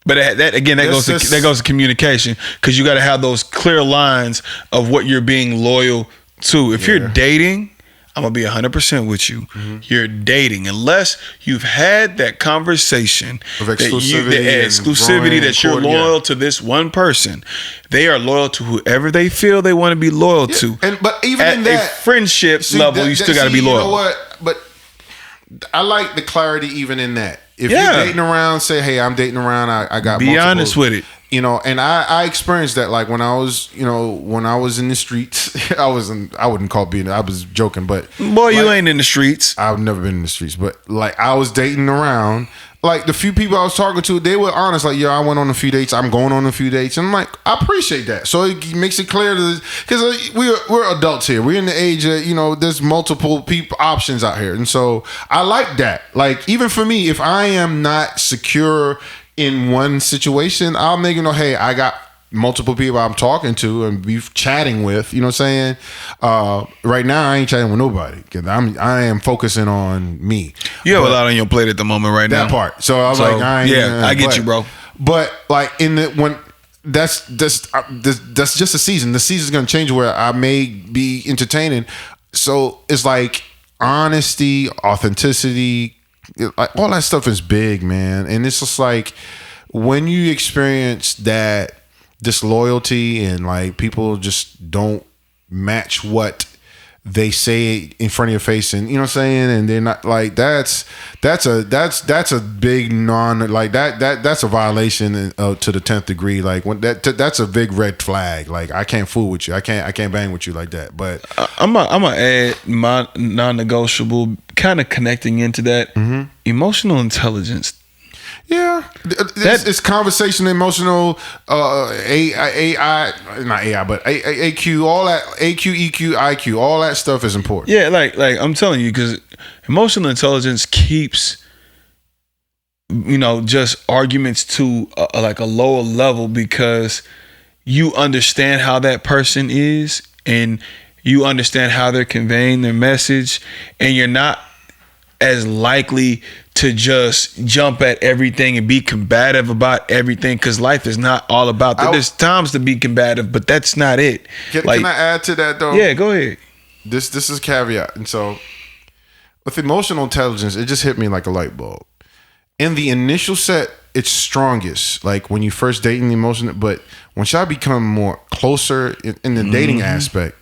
But that goes to communication because you got to have those clear lines of what you're being loyal to. If you're dating. I'm going to be 100% with you. Mm-hmm. You're dating. Unless you've had that conversation of exclusivity, that you're loyal to this one person. They are loyal to whoever they feel they want to be loyal to. But even at in that a friendship level, you still got to be loyal. You know what? But I like the clarity even in that. If you're dating around, say, hey, I'm dating around. I got be honest with it. You know, and I experienced that like when I was in the streets. I wouldn't call being. I was joking, but boy, you ain't in the streets. I've never been in the streets, but like I was dating around. Like the few people I was talking to, they were honest. Like, I went on a few dates. I'm going on a few dates, and I'm like, I appreciate that. So it makes it clear because we're adults here. We're in the age of there's multiple options out here, and so I like that. Like even for me, if I am not secure in one situation, I'll make it know, hey, I got multiple people I'm talking to and be chatting with, you know what I'm saying? Right now I ain't chatting with nobody because I am focusing on me. You have a lot on your plate at the moment right now. That part. So I was like, I get you, bro. But like that's just a season. The season's gonna change where I may be entertaining. So it's like honesty, authenticity, like all that stuff is big, man. And it's just like when you experience that disloyalty and like people just don't match what they say in front of your face, and you know what I'm saying, and they're not like that's a big that's a violation to the 10th degree. Like when that's a big red flag. Like I can't fool with you. I can't bang with you like that. But I'm gonna add my non-negotiable, kind of connecting into that. Mm-hmm. Emotional intelligence. Yeah, it's conversation, emotional, AI, not AI, but AQ, all that, AQ, EQ, IQ, all that stuff is important. Yeah, like I'm telling you, because emotional intelligence keeps, just arguments to like a lower level because you understand how that person is and you understand how they're conveying their message, and you're not as likely to just jump at everything and be combative about everything, because life is not all about that. There's times to be combative, but that's not it. Can I add to that though? Yeah, go ahead. This is caveat. And so with emotional intelligence, it just hit me like a light bulb. In the initial set, it's strongest, like when you first dating the emotion, but once y'all become more closer in the dating aspect,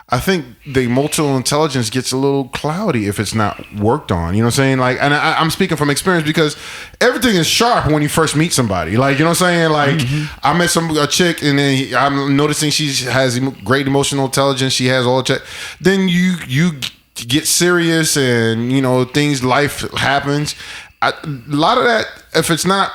I think the emotional intelligence gets a little cloudy if it's not worked on. You know what I'm saying? Like, and I'm speaking from experience because everything is sharp when you first meet somebody. Like, you know what I'm saying? Like, I met a chick, and then I'm noticing she has great emotional intelligence. She has all check. Then you get serious and things, life happens, a lot of that, if it's not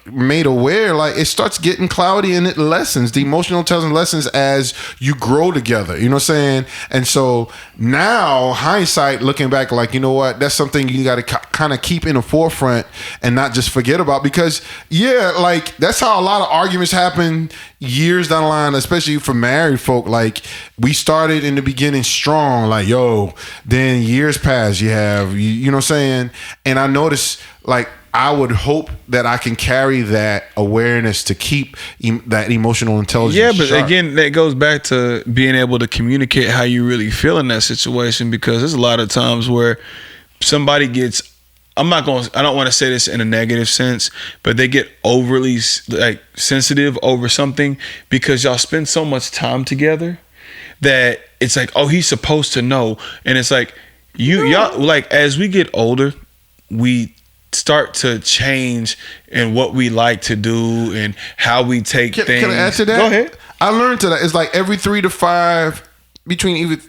made aware, like, it starts getting cloudy and it lessens. The emotional intelligence lessens as you grow together. You know what I'm saying? And so now, hindsight, looking back, like, you know what? That's something you got to kind of keep in the forefront and not just forget about, because like, that's how a lot of arguments happen years down the line, especially for married folk. Like, we started in the beginning strong, like, then years pass, you know what I'm saying? And I noticed, like, I would hope that I can carry that awareness to keep that emotional intelligence. Yeah, but sharp. again, that goes back to being able to communicate how you really feel in that situation, because there's a lot of times where somebody gets, I don't want to say this in a negative sense, but they get overly, like, sensitive over something because y'all spend so much time together that it's like, oh, he's supposed to know. And it's like, y'all, like, as we get older, we start to change in what we like to do and how we take things. Can I add to that? Go ahead. I learned to that. It's like every 3 to 5, between even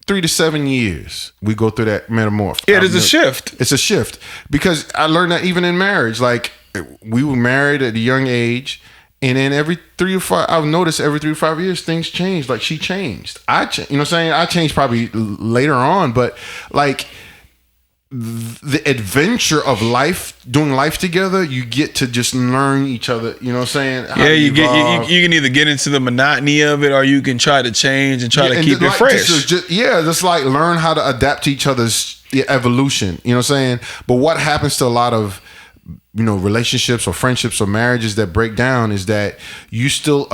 3 to 7 years, we go through that metamorph. Yeah, there's a shift. It's a shift, because I learned that even in marriage. Like, we were married at a young age, and then every 3 to 5, I've noticed every 3 to 5 years things change. Like, she changed. You know what I'm saying? I changed probably later on, but like, the adventure of life, doing life together, you get to just learn each other. You know what I'm saying? You can either get into the monotony of it, or you can try to change and try to keep it fresh. Just like learn how to adapt to each other's evolution. You know what I'm saying? But what happens to a lot of relationships or friendships or marriages that break down is that you still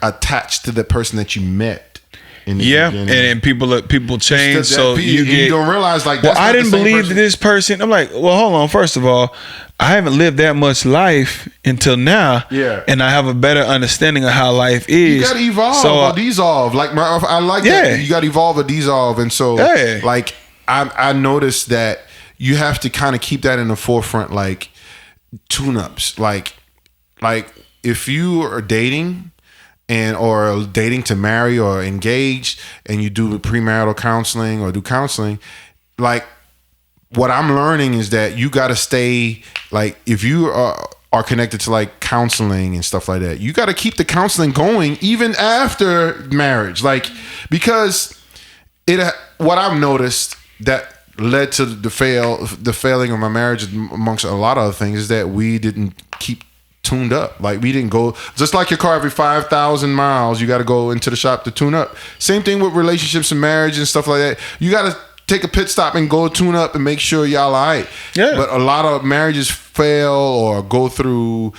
attached to the person that you met. And people change, so you don't realize, like, well, I didn't believe this person. I'm like, well, hold on. First of all, I haven't lived that much life until now, and I have a better understanding of how life is. You got to evolve or dissolve. Like, I like that. You got to evolve or dissolve, and so like, I noticed that you have to kind of keep that in the forefront, like tune-ups, like if you are dating. Or dating to marry or engaged, and you do premarital counseling or do counseling, like, what I'm learning is that you got to stay, like, if you are connected to, like, counseling and stuff like that, you got to keep the counseling going even after marriage, like, because what I've noticed that led to the failing of my marriage, amongst a lot of other things, is that we didn't keep tuned up. Like, we didn't go, just like your car, every 5,000 miles you got to go into the shop to tune up. Same thing with relationships and marriage and stuff like that. You got to take a pit stop and go tune up and make sure y'all all right. But a lot of marriages fail or go through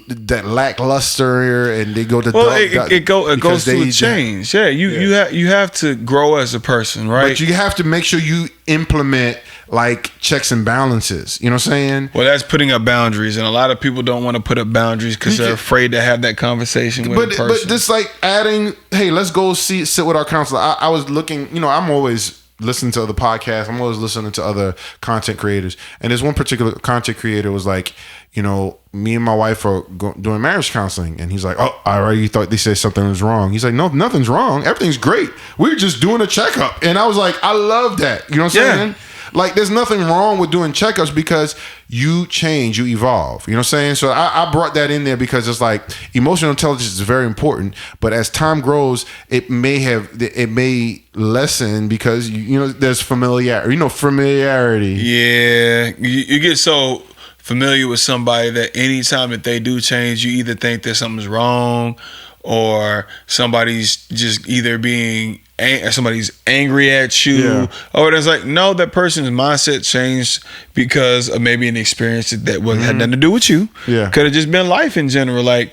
that lackluster, and they go to it goes through a change. You have to grow as a person, right? But you have to make sure you implement, like, checks and balances. You know what I'm saying? Well, that's putting up boundaries, and a lot of people don't want to put up boundaries because they're afraid to have that conversation with a person. But just like adding, hey, let's go sit with our counselor. I was looking, I'm always listening to other podcasts. I'm always listening to other content creators. And there's one particular content creator was like, me and my wife are doing marriage counseling. And he's like, oh, I already thought they said something was wrong. He's like, no, nothing's wrong. Everything's great. We're just doing a checkup. And I was like, I love that. You know what I'm saying? Like, there's nothing wrong with doing checkups because you change, you evolve. You know what I'm saying? So I brought that in there because it's like emotional intelligence is very important, but as time grows, it may lessen because there's familiarity. Familiarity. Yeah, you get so familiar with somebody that anytime that they do change, you either think that something's wrong, or somebody's just either somebody's angry at you, or it's like, no, that person's mindset changed because of maybe an experience that had nothing to do with you. Could have just been life in general. Like,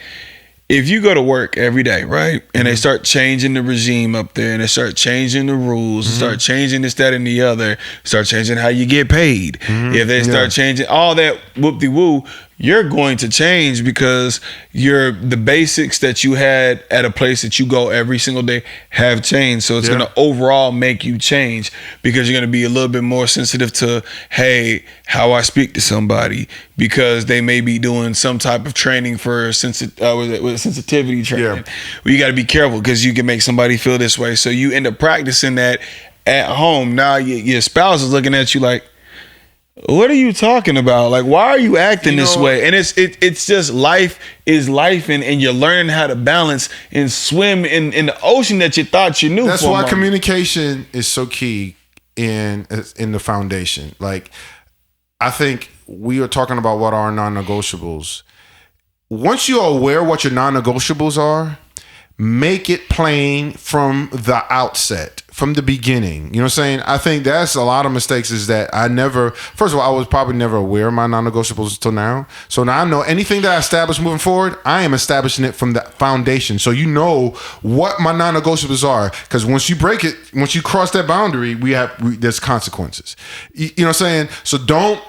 if you go to work every day, right, and they start changing the regime up there, and they start changing the rules, and start changing this, that, and the other, start changing how you get paid. If they start changing all that whoop-de-woo, you're going to change because the basics that you had at a place that you go every single day have changed. So it's going to overall make you change because you're going to be a little bit more sensitive to, hey, how I speak to somebody, because they may be doing some type of training for sensitivity training. Well, you got to be careful because you can make somebody feel this way. So you end up practicing that at home, now your spouse is looking at you like, what are you talking about? Like, why are you acting this way? And it's just life is life, and you're learning how to balance and swim in the ocean that you thought you knew. That's why communication is so key in the foundation. Like, I think we are talking about what are non-negotiables. Once you are aware what your non-negotiables are, make it plain from the outset, from the beginning. You know what I'm saying? I think that's a lot of mistakes is that first of all, I was probably never aware of my non-negotiables until now. So now I know anything that I establish moving forward, I am establishing it from the foundation. So you know what my non-negotiables are. Because once you break it, once you cross that boundary, there's consequences. You know what I'm saying? So don't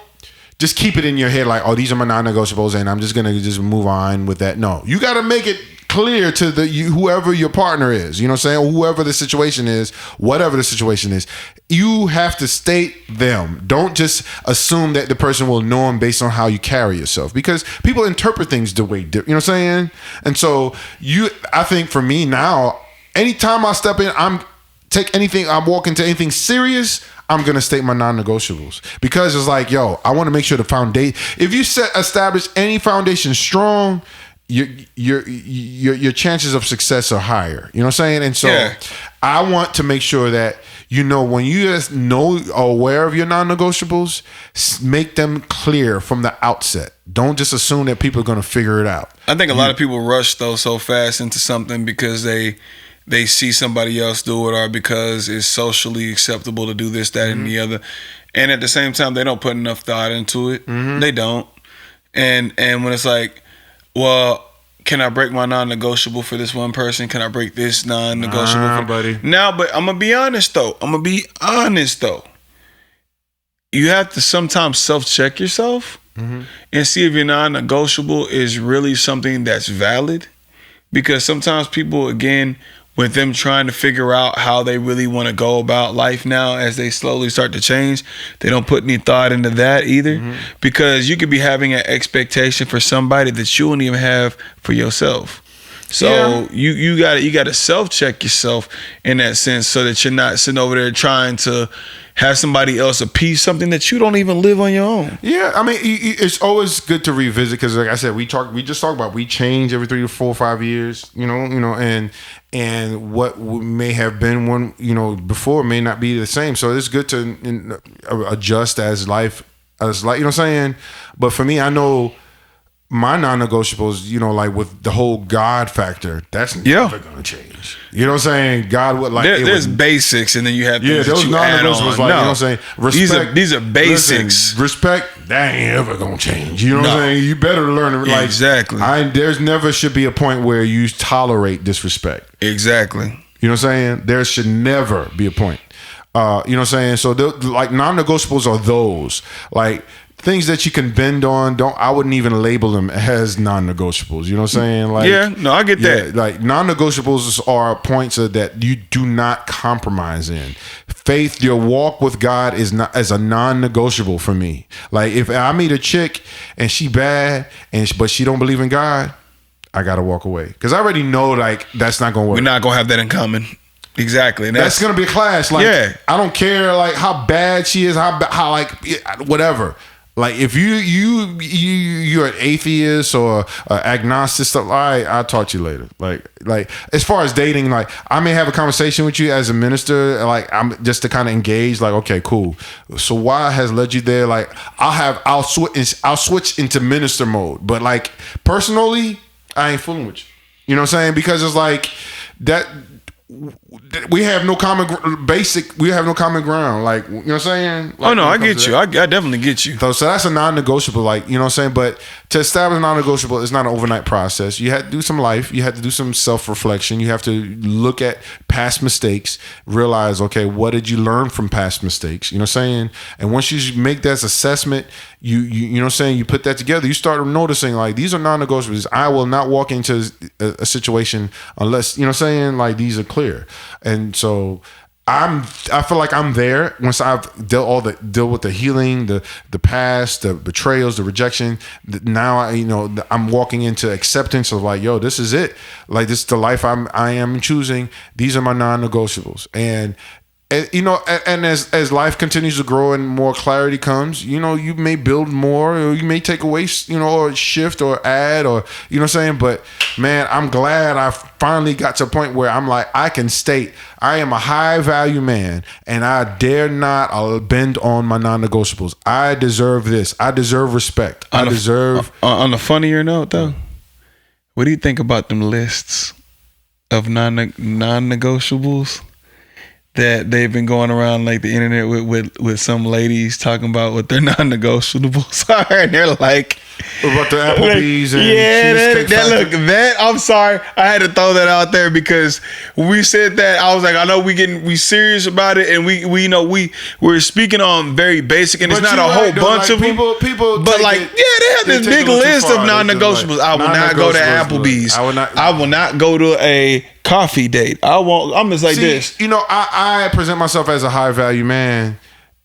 just keep it in your head like, oh, these are my non-negotiables and I'm just going to just move on with that. No, you got to make it clear to whoever your partner is, you know what I'm saying? Or whoever the situation is, whatever the situation is, you have to state them. Don't just assume that the person will know them based on how you carry yourself, because people interpret things the way, you know what I'm saying? And so I think for me now, anytime I step in, I'm walk into anything serious, I'm gonna state my non-negotiables, because it's like, yo, I want to make sure the foundation. If you establish any foundation strong, your chances of success are higher. You know what I'm saying? And so I want to make sure that, when you just aware of your non-negotiables, make them clear from the outset. Don't just assume that people are going to figure it out. I think a lot of people rush though so fast into something because they see somebody else do it, or because it's socially acceptable to do this, that, and the other. And at the same time, they don't put enough thought into it. They don't. And when it's like, well, can I break my non-negotiable for this one person? Can I break this non-negotiable? Buddy. Now, but I'm going to be honest, though. You have to sometimes self-check yourself and see if your non-negotiable is really something that's valid. Because sometimes people, again, with them trying to figure out how they really want to go about life now as they slowly start to change, they don't put any thought into that either. Because you could be having an expectation for somebody that you won't even have for yourself. So you got to self-check yourself in that sense, so that you're not sitting over there trying to have somebody else appease something that you don't even live on your own. Yeah, I mean, it's always good to revisit, because like I said, we just talk about we change every 3 to 4 or 5 years, and what may have been one, before may not be the same. So it's good to adjust as life, you know what I'm saying? But for me, I know my non-negotiables, like with the whole God factor, that's never gonna change. You know what I'm saying? God would like there's basics, and then you have things those that you add on. Like, you know what I'm saying? Respect, these are basics. Listen, respect, that ain't ever gonna change. You know what I'm saying? You better learn it. Like, exactly. There's never should be a point where you tolerate disrespect. Exactly. You know what I'm saying? There should never be a point. You know what I'm saying? So like non-negotiables are those like things that you can bend on. I wouldn't even label them as non-negotiables. You know what I'm saying? Like, I get that. Like non-negotiables are points that you do not compromise in. Faith, your walk with God is not as a non-negotiable for me. Like if I meet a chick and she bad but she don't believe in God, I gotta walk away, because I already know like that's not gonna work. We're not gonna have that in common. Exactly. And that's gonna be a clash. Like I don't care like how bad she is, how like whatever. Like if you're an atheist or agnostic stuff, I'll talk to you later. Like as far as dating, like I may have a conversation with you as a minister, like I'm just to kind of engage. Like, okay, cool. So why has led you there? Like I'll switch into minister mode, but like personally, I ain't fooling with you. You know what I'm saying? Because it's like that. We have no common ground. Like, you know what I'm saying? Like, I get you. I definitely get you. So that's a non-negotiable, like, you know what I'm saying? But to establish a non-negotiable, it's not an overnight process. You have to do some life. You have to do some self-reflection. You have to look at past mistakes, realize, okay, what did you learn from past mistakes? You know what I'm saying? And once you make that assessment, you know what I'm saying, you put that together, you start noticing like these are non-negotiables. I will not walk into a situation unless, you know what I'm saying, like these are clear. And so I feel like I'm there once I've dealt with the healing, the past, the betrayals, the rejection. Now I'm walking into acceptance of like, yo, this is it. Like this is the life I am choosing. These are my non-negotiables. And and as life continues to grow and more clarity comes, you may build more, or you may take away, or shift or add, or you know what I'm saying. But man, I'm glad I finally got to a point where I'm like, I can state I am a high value man, and I dare not bend on my non-negotiables. I deserve this. I deserve respect. I deserve. On a funnier note, though, what do you think about them lists of non-negotiables that they've been going around like the internet with some ladies talking about what their non-negotiables are, and they're like about the Applebee's and that I'm sorry, I had to throw that out there because when we said that, I was like, I know we serious about it, and we're speaking on very basic, and it's not a whole bunch of people, but like they have this big list of non-negotiables. Like, I will not go to Applebee's. I will not go to a coffee date. I won't. I'm just like this. I present myself as a high value man,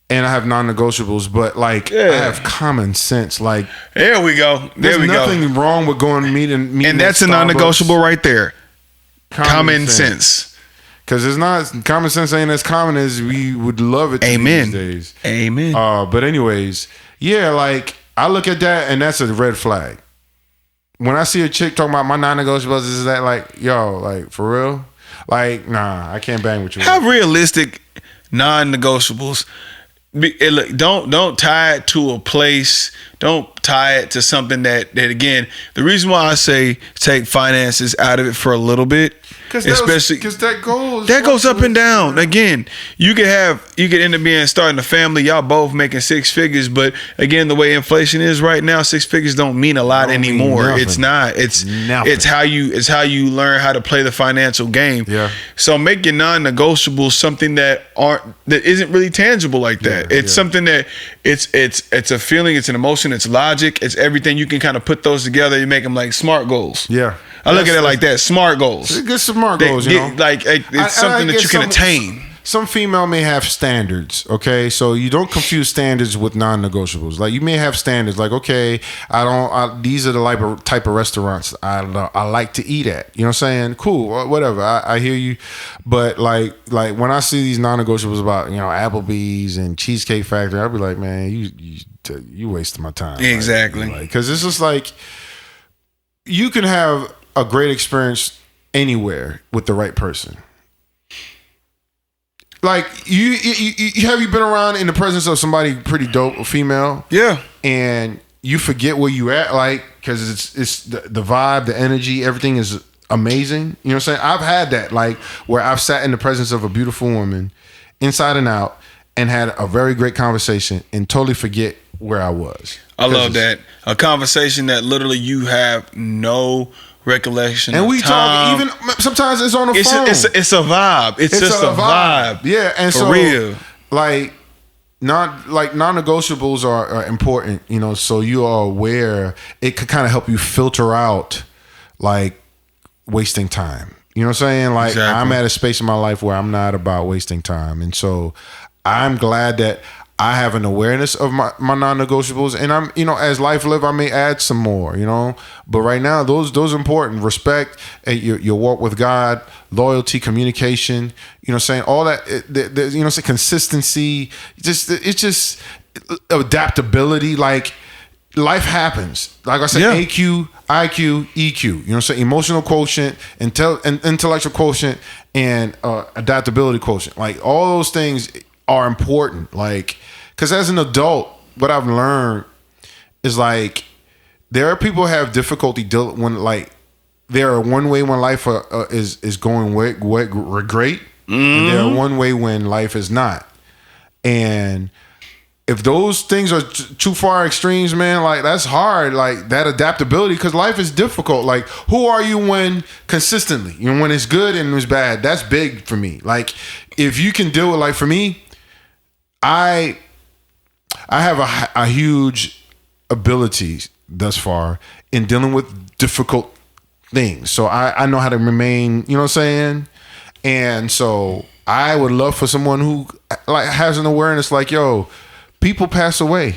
and I have non-negotiables, but like I have common sense. Like there we go. There's nothing wrong with going meeting, and that's a non-negotiable right there. Common sense. Because it's not common sense ain't as common as we would love it to Amen. be these days. Amen. But anyways, yeah, like I look at that and that's a red flag. When I see a chick talking about my non-negotiables, is that like, yo, like for real? Like, nah, I can't bang with you. Have realistic non-negotiables. Look, don't tie it to a place. Don't tie it to something that again, the reason why I say take finances out of it for a little bit, especially because that goes up and down. Again, you could end up starting a family, y'all both making six figures, but again, the way inflation is right now, six figures don't mean a lot anymore. It's not. It's how you learn how to play the financial game. Yeah. So make your non-negotiables something that isn't really tangible like that. It's something that it's a feeling, it's an emotion, it's logic, it's everything. You can kind of put those together. You make them like SMART goals. Yeah. I look at it like that. SMART goals. Get smart goals, Like it's something that you can attain. Some female may have standards, okay? So you don't confuse standards with non-negotiables. Like you may have standards, like okay, these are the type of restaurants I like to eat at. You know what I'm saying? Cool, whatever. I hear you, but like when I see these non-negotiables about Applebee's and Cheesecake Factory, I'll be like, man, you wasting my time. Exactly. Because it's just like you can have a great experience anywhere with the right person. Like you have you been around in the presence of somebody pretty dope, a female? Yeah. And you forget where you at, like, because it's the vibe, the energy, everything is amazing. You know what I'm saying? I've had that, like, where I've sat in the presence of a beautiful woman, inside and out, and had a very great conversation and totally forget where I was. I love that. A conversation that literally you have no recollection. And we talk, even sometimes it's on the phone. It's a vibe. It's just a vibe. Yeah, and for so real. Like non-negotiables are important, so you are aware. It could kind of help you filter out like wasting time. You know what I'm saying? Like exactly. I'm at a space in my life where I'm not about wasting time, and so I'm glad that I have an awareness of my non-negotiables, and I'm, as life live, I may add some more, but right now those are important. Respect, your walk with God, loyalty, communication, saying all that, consistency, it's just adaptability. Like life happens. Like I said, AQ, IQ, EQ, saying emotional quotient, intellectual quotient, and adaptability quotient. Like all those things are important. Like, because as an adult, what I've learned is like there are people who have difficulty when like there are one way when life is going great, and there are one way when life is not. And if those things are too far extremes, man, like that's hard. Like that adaptability, because life is difficult. Like who are you when consistently, when it's good and it's bad? That's big for me. Like if you can deal with, like for me, I have a huge ability thus far in dealing with difficult things. So I know how to remain, you know what I'm saying? And so I would love for someone who like has an awareness like, yo, people pass away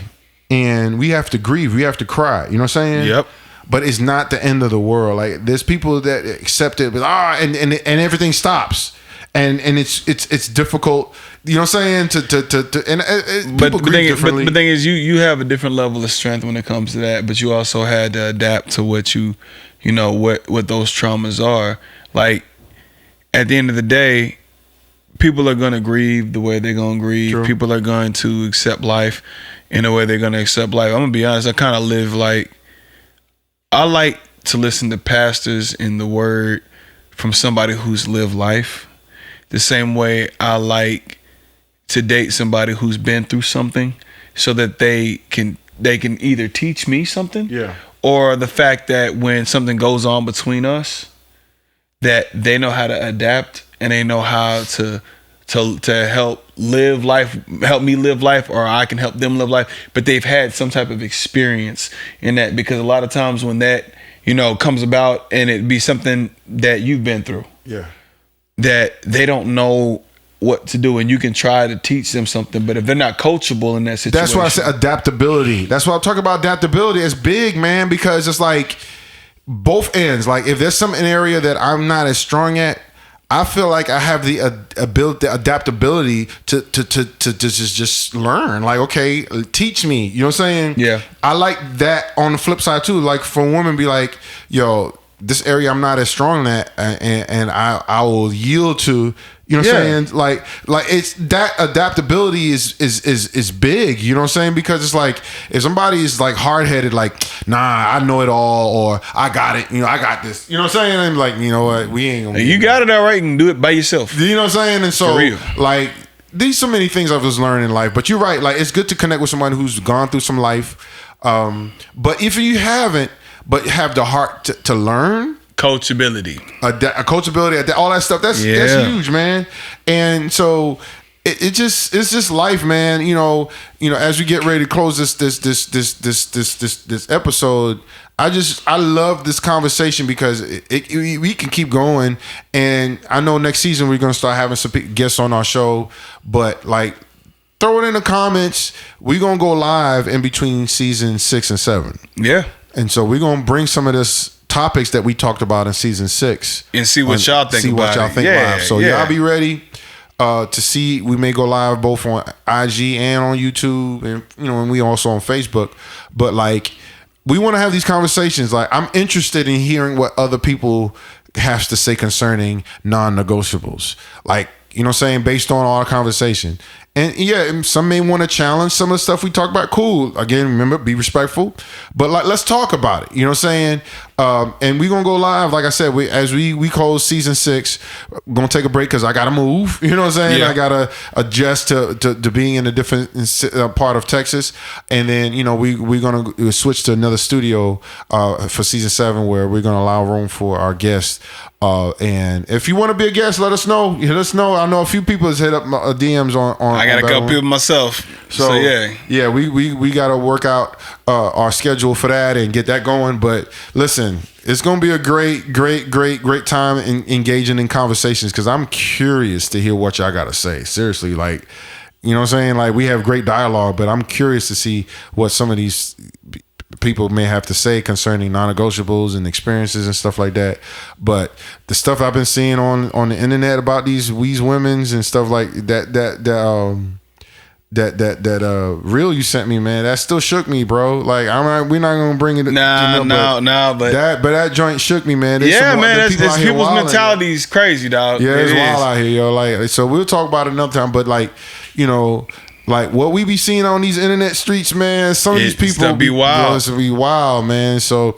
and we have to grieve, we have to cry, you know what I'm saying? Yep. But it's not the end of the world. Like there's people that accept it, but and everything stops. and it's difficult. You know what I'm saying? People grieve differently. But the thing is, you have a different level of strength when it comes to that. But you also had to adapt to what what those traumas are. Like at the end of the day, people are gonna grieve the way they're gonna grieve. True. People are going to accept life in the way they're gonna accept life. I'm gonna be honest. I kind of live like I like to listen to pastors in the word from somebody who's lived life. The same way I like to date somebody who's been through something, so that they can either teach me something, or the fact that when something goes on between us, that they know how to adapt and they know how to help live life, help me live life, or I can help them live life. But they've had some type of experience in that, because a lot of times when that comes about and it be something that you've been through, that they don't know what to do, and you can try to teach them something, but if they're not coachable in that situation. That's why I said adaptability. That's why I talk about adaptability. It's big, man, because it's like both ends. Like if there's some area that I'm not as strong at, I feel like I have the adaptability to just learn. Like, okay, teach me. You know what I'm saying? Yeah. I like that on the flip side too. Like for a woman, be like, yo, this area I'm not as strong at, and I will yield to. You know what I'm saying? Like it's that adaptability is big. You know what I'm saying? Because it's like if somebody is like hard headed, like nah, I know it all, or I got it. I got this. You know what I'm saying? And like, you know what? We ain't gonna. You got it all right and do it by yourself. You know what I'm saying? And so like these so many things I've just learned in life. But you're right. Like it's good to connect with somebody who's gone through some life. But if you haven't, but have the heart to learn. Coachability, coachability, all that stuff. That's huge, man. And so it's just life, man. You know, as we get ready to close this episode, I love this conversation because we can keep going. And I know next season we're gonna start having some guests on our show, but like throw it in the comments. We're gonna go live in between season 6 and 7. Yeah, and so we're gonna bring some of this topics that we talked about in season 6 and see what y'all think live. So y'all be ready to see. We may go live both on IG and on YouTube, and and we also on Facebook. But like we want to have these conversations. Like I'm interested in hearing what other people have to say concerning non-negotiables. Like, you know what I'm saying, based on our conversation. And some may want to challenge some of the stuff we talk about. Cool. Again, remember, be respectful. But like, let's talk about it. You know what I'm saying? And we're going to go live. Like I said, as we close season 6, we're going to take a break because I got to move. You know what I'm saying? Yeah. I got to adjust to being in a different part of Texas. And then, we're going to switch to another studio for season 7 where we're going to allow room for our guests. And if you want to be a guest, let us know. Let us know. I know a few people has hit up my DMs on. I got a couple people myself. So yeah, we got to work out our schedule for that and get that going. But listen, it's gonna be a great time engaging in conversations because I'm curious to hear what y'all got to say. Seriously, like, you know what I'm saying? Like we have great dialogue, but I'm curious to see what some of these people may have to say concerning non-negotiables and experiences and stuff like that. But the stuff I've been seeing on the internet about these women's and stuff like that reel you sent me, man, that still shook me, bro. Like we're not gonna bring it. But that joint shook me, man. There's people's mentality is crazy, dog. Yeah, it's wild out here, yo. Like, so we'll talk about it another time. But like, like what we be seeing on these internet streets, man. Some of these people be wild. It's be wild, man. So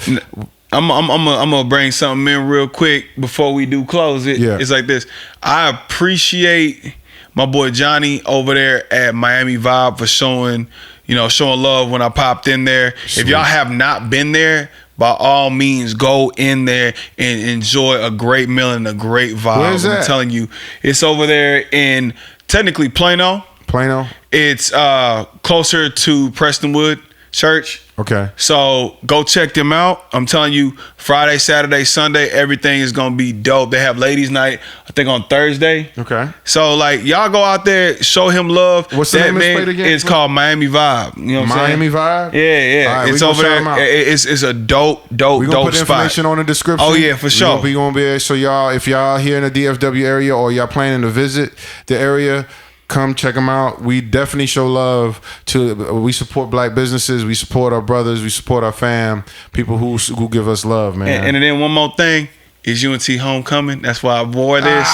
I'm gonna bring something in real quick before we do close it. Yeah. It's like this. I appreciate my boy Johnny over there at Miami Vibe for showing love when I popped in there. Sweet. If y'all have not been there, by all means, go in there and enjoy a great meal and a great vibe. Where is that? I'm telling you, it's over there in technically Plano. Plano. It's closer to Prestonwood. church. Okay. So go check them out. I'm telling you, Friday, Saturday, Sunday, everything is gonna be dope. They have ladies' night, I think on Thursday. Okay. So like y'all go out there, show him love. What's the name of this place again? It's called Miami Vibe. You know what I'm saying? Miami Vibe? Yeah. All right, It's we over gonna shout there. 'em out. It's a dope We're gonna put spot. information on the description. Oh yeah, for sure. We gonna be there. So y'all, if y'all here in the DFW area or y'all planning to visit the area, come check them out. We definitely show love to. We support black businesses. We support our brothers. We support our fam. People who give us love, man. And then one more thing is UNT homecoming. That's why I wore this.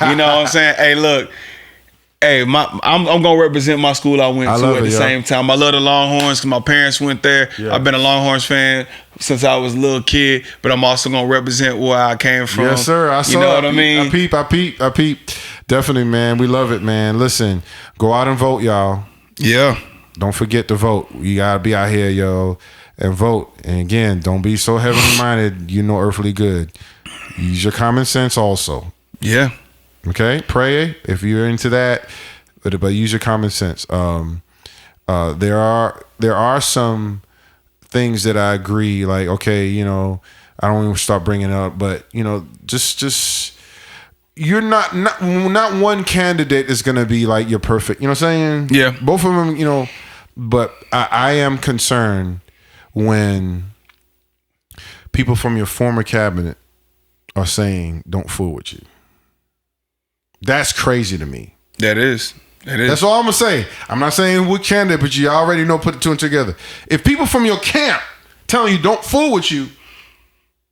You know what I'm saying? Hey, look. Hey, I'm gonna represent my school I went to at the same time. I love the Longhorns because my parents went there. Yeah. I've been a Longhorns fan since I was a little kid, but I'm also gonna represent where I came from. Yes, sir. I saw. You know what I mean? I peep. Definitely, man. We love it, man. Listen, go out and vote, y'all. Yeah. Don't forget to vote. You gotta be out here, yo, and vote. And again, don't be so heavenly minded. You know earthly good. Use your common sense also. Yeah. Okay, pray if you're into that, but use your common sense. There are some things that I agree. Like, okay, you know, I don't even start bringing it up, but you know, just you're not one candidate is gonna be like you're perfect. You know what I'm saying? Yeah. Both of them, you know, but I am concerned when people from your former cabinet are saying, "Don't fool with you." That's crazy to me. That is. That's all I'm gonna say. I'm not saying what candidate, but you already know, put the two and together. If people from your camp telling you don't fool with you,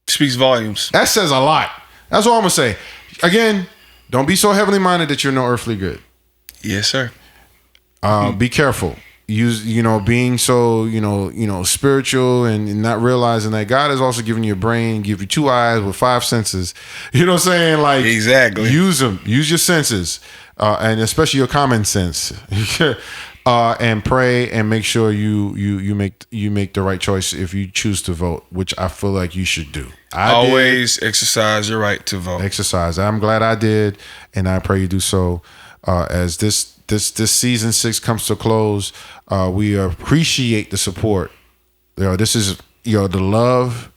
speaks volumes. That says a lot. That's all I'm gonna say. Again, don't be so heavenly minded that you're no earthly good. Yes, sir. Be careful. Being so spiritual and not realizing that God has also given you a brain, give you two eyes with five senses. You know what I'm saying? Like, exactly. Use them. Use your senses, and especially your common sense. And pray and make sure you make the right choice if you choose to vote, which I feel like you should do. Always exercise your right to vote. Exercise. I'm glad I did, and I pray you do so. As this season 6 comes to close, we appreciate the support. This is the love.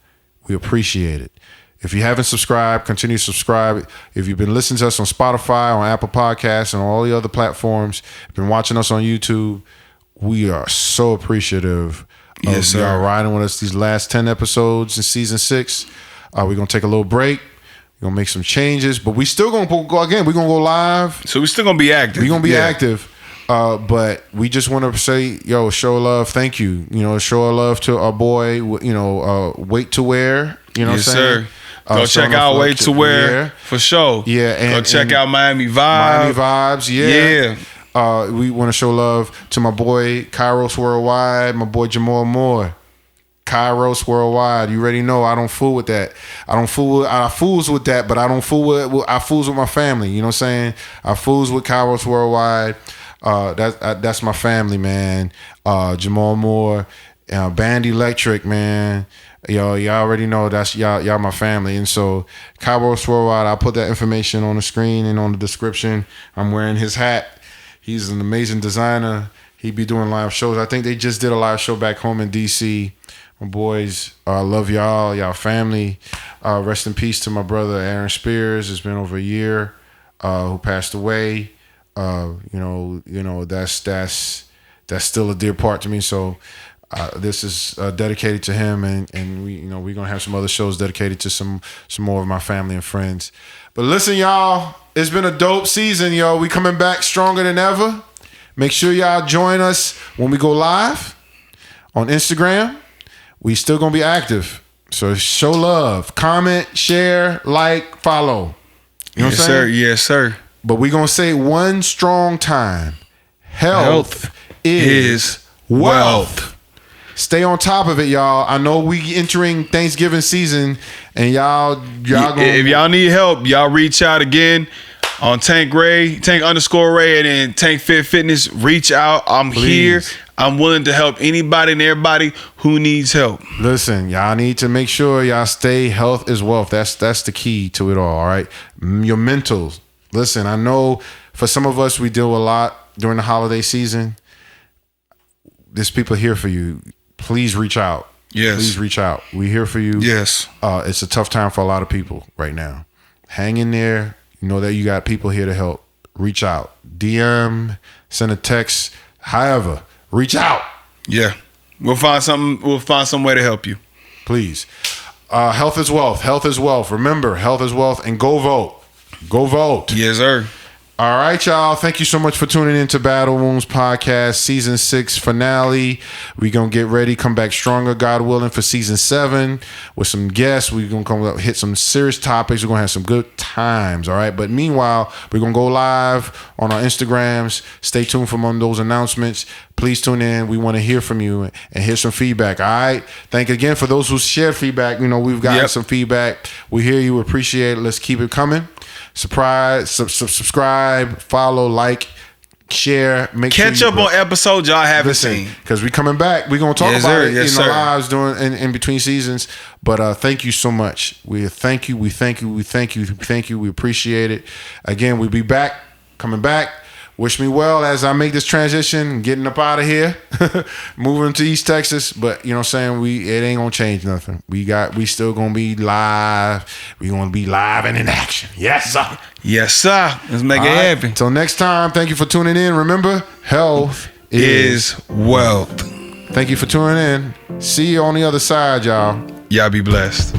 We appreciate it. If you haven't subscribed, continue to subscribe. If you've been listening to us on Spotify, on Apple Podcasts, and all the other platforms, been watching us on YouTube, we are so appreciative of y'all riding with us these last 10 episodes in season 6. We're going to take a little break. We're going to make some changes, but we still going to go again. We're going to go live. So we're still going to be active. We're going to be active. But we just want to say, show love. Thank you. Show our love to our boy, Wait to Wear. You know yes, what I'm saying? Sir. Go check out Wait to Wear for sure. Yeah. And, go check out Miami Vibe. Miami Vibes. Yeah. We want to show love to my boy, Kairos Worldwide, my boy, Jamal Moore. Kairos Worldwide. You already know I don't fool with that. I fools with that, but I don't fool with. I fools with my family. You know what I'm saying? I fools with Kairos Worldwide. That's my family, man. Jamal Moore, Band Electric, man. Y'all already know that's y'all my family. And so Kairos Worldwide, I'll put that information on the screen and on the description. I'm wearing his hat. He's an amazing designer. He be doing live shows. I think they just did a live show back home in DC. My boys, I love y'all family. Rest in peace to my brother Aaron Spears. It's been over a year, who passed away. That's still a dear part to me. So this is dedicated to him, and we're gonna have some other shows dedicated to some more of my family and friends. But listen, y'all, it's been a dope season, yo. We coming back stronger than ever. Make sure y'all join us when we go live on Instagram. We still gonna be active, so show love, comment, share, like, follow. You know what I'm saying? Yes, sir. But we gonna say one strong time: health is wealth. Stay on top of it, y'all. I know we entering Thanksgiving season, and y'all gonna, if y'all need help, y'all reach out again on Tank Ray, Tank_Ray, and then Tank Fit Fitness. Reach out. I'm here. I'm willing to help anybody and everybody who needs help. Listen, y'all need to make sure y'all stay. Health is wealth. That's the key to it all right? Your mentals. Listen, I know for some of us, we deal a lot during the holiday season. There's people here for you. please reach out. Yes. Please reach out. We're here for you. Yes. It's a tough time for a lot of people right now. Hang in there. You know that you got people here to help. Reach out. DM, send a text. However, reach out. Yeah. We'll find some way to help you. Please. Health is wealth. Health is wealth. Remember, health is wealth. And go vote. Go vote. Yes, sir. All right, y'all. Thank you so much for tuning in to Battle Wounds Podcast, Season 6 finale. We're going to get ready, come back stronger, God willing, for Season 7 with some guests. We're going to come up, hit some serious topics. We're going to have some good times, all right? But meanwhile, we're going to go live on our Instagrams. Stay tuned for those announcements. Please tune in. We want to hear from you and hear some feedback, all right? Thank you again for those who shared feedback. You know, we've gotten some feedback. We hear you. Appreciate it. Let's keep it coming. Subscribe, follow, like, share. Catch up on episodes y'all haven't seen, because we coming back. We're gonna talk about it in the lives during in between seasons. But thank you so much. We thank you. We appreciate it. Again, we'll be back, coming back. Wish me well as I make this transition, getting up out of here, moving to East Texas. But you know what I'm saying, it ain't gonna change nothing. We still gonna be live. We gonna be live and in action. Yes, sir. Yes, sir. Let's make it happen. Until next time, thank you for tuning in. Remember, health is wealth. Thank you for tuning in. See you on the other side, y'all. Y'all be blessed.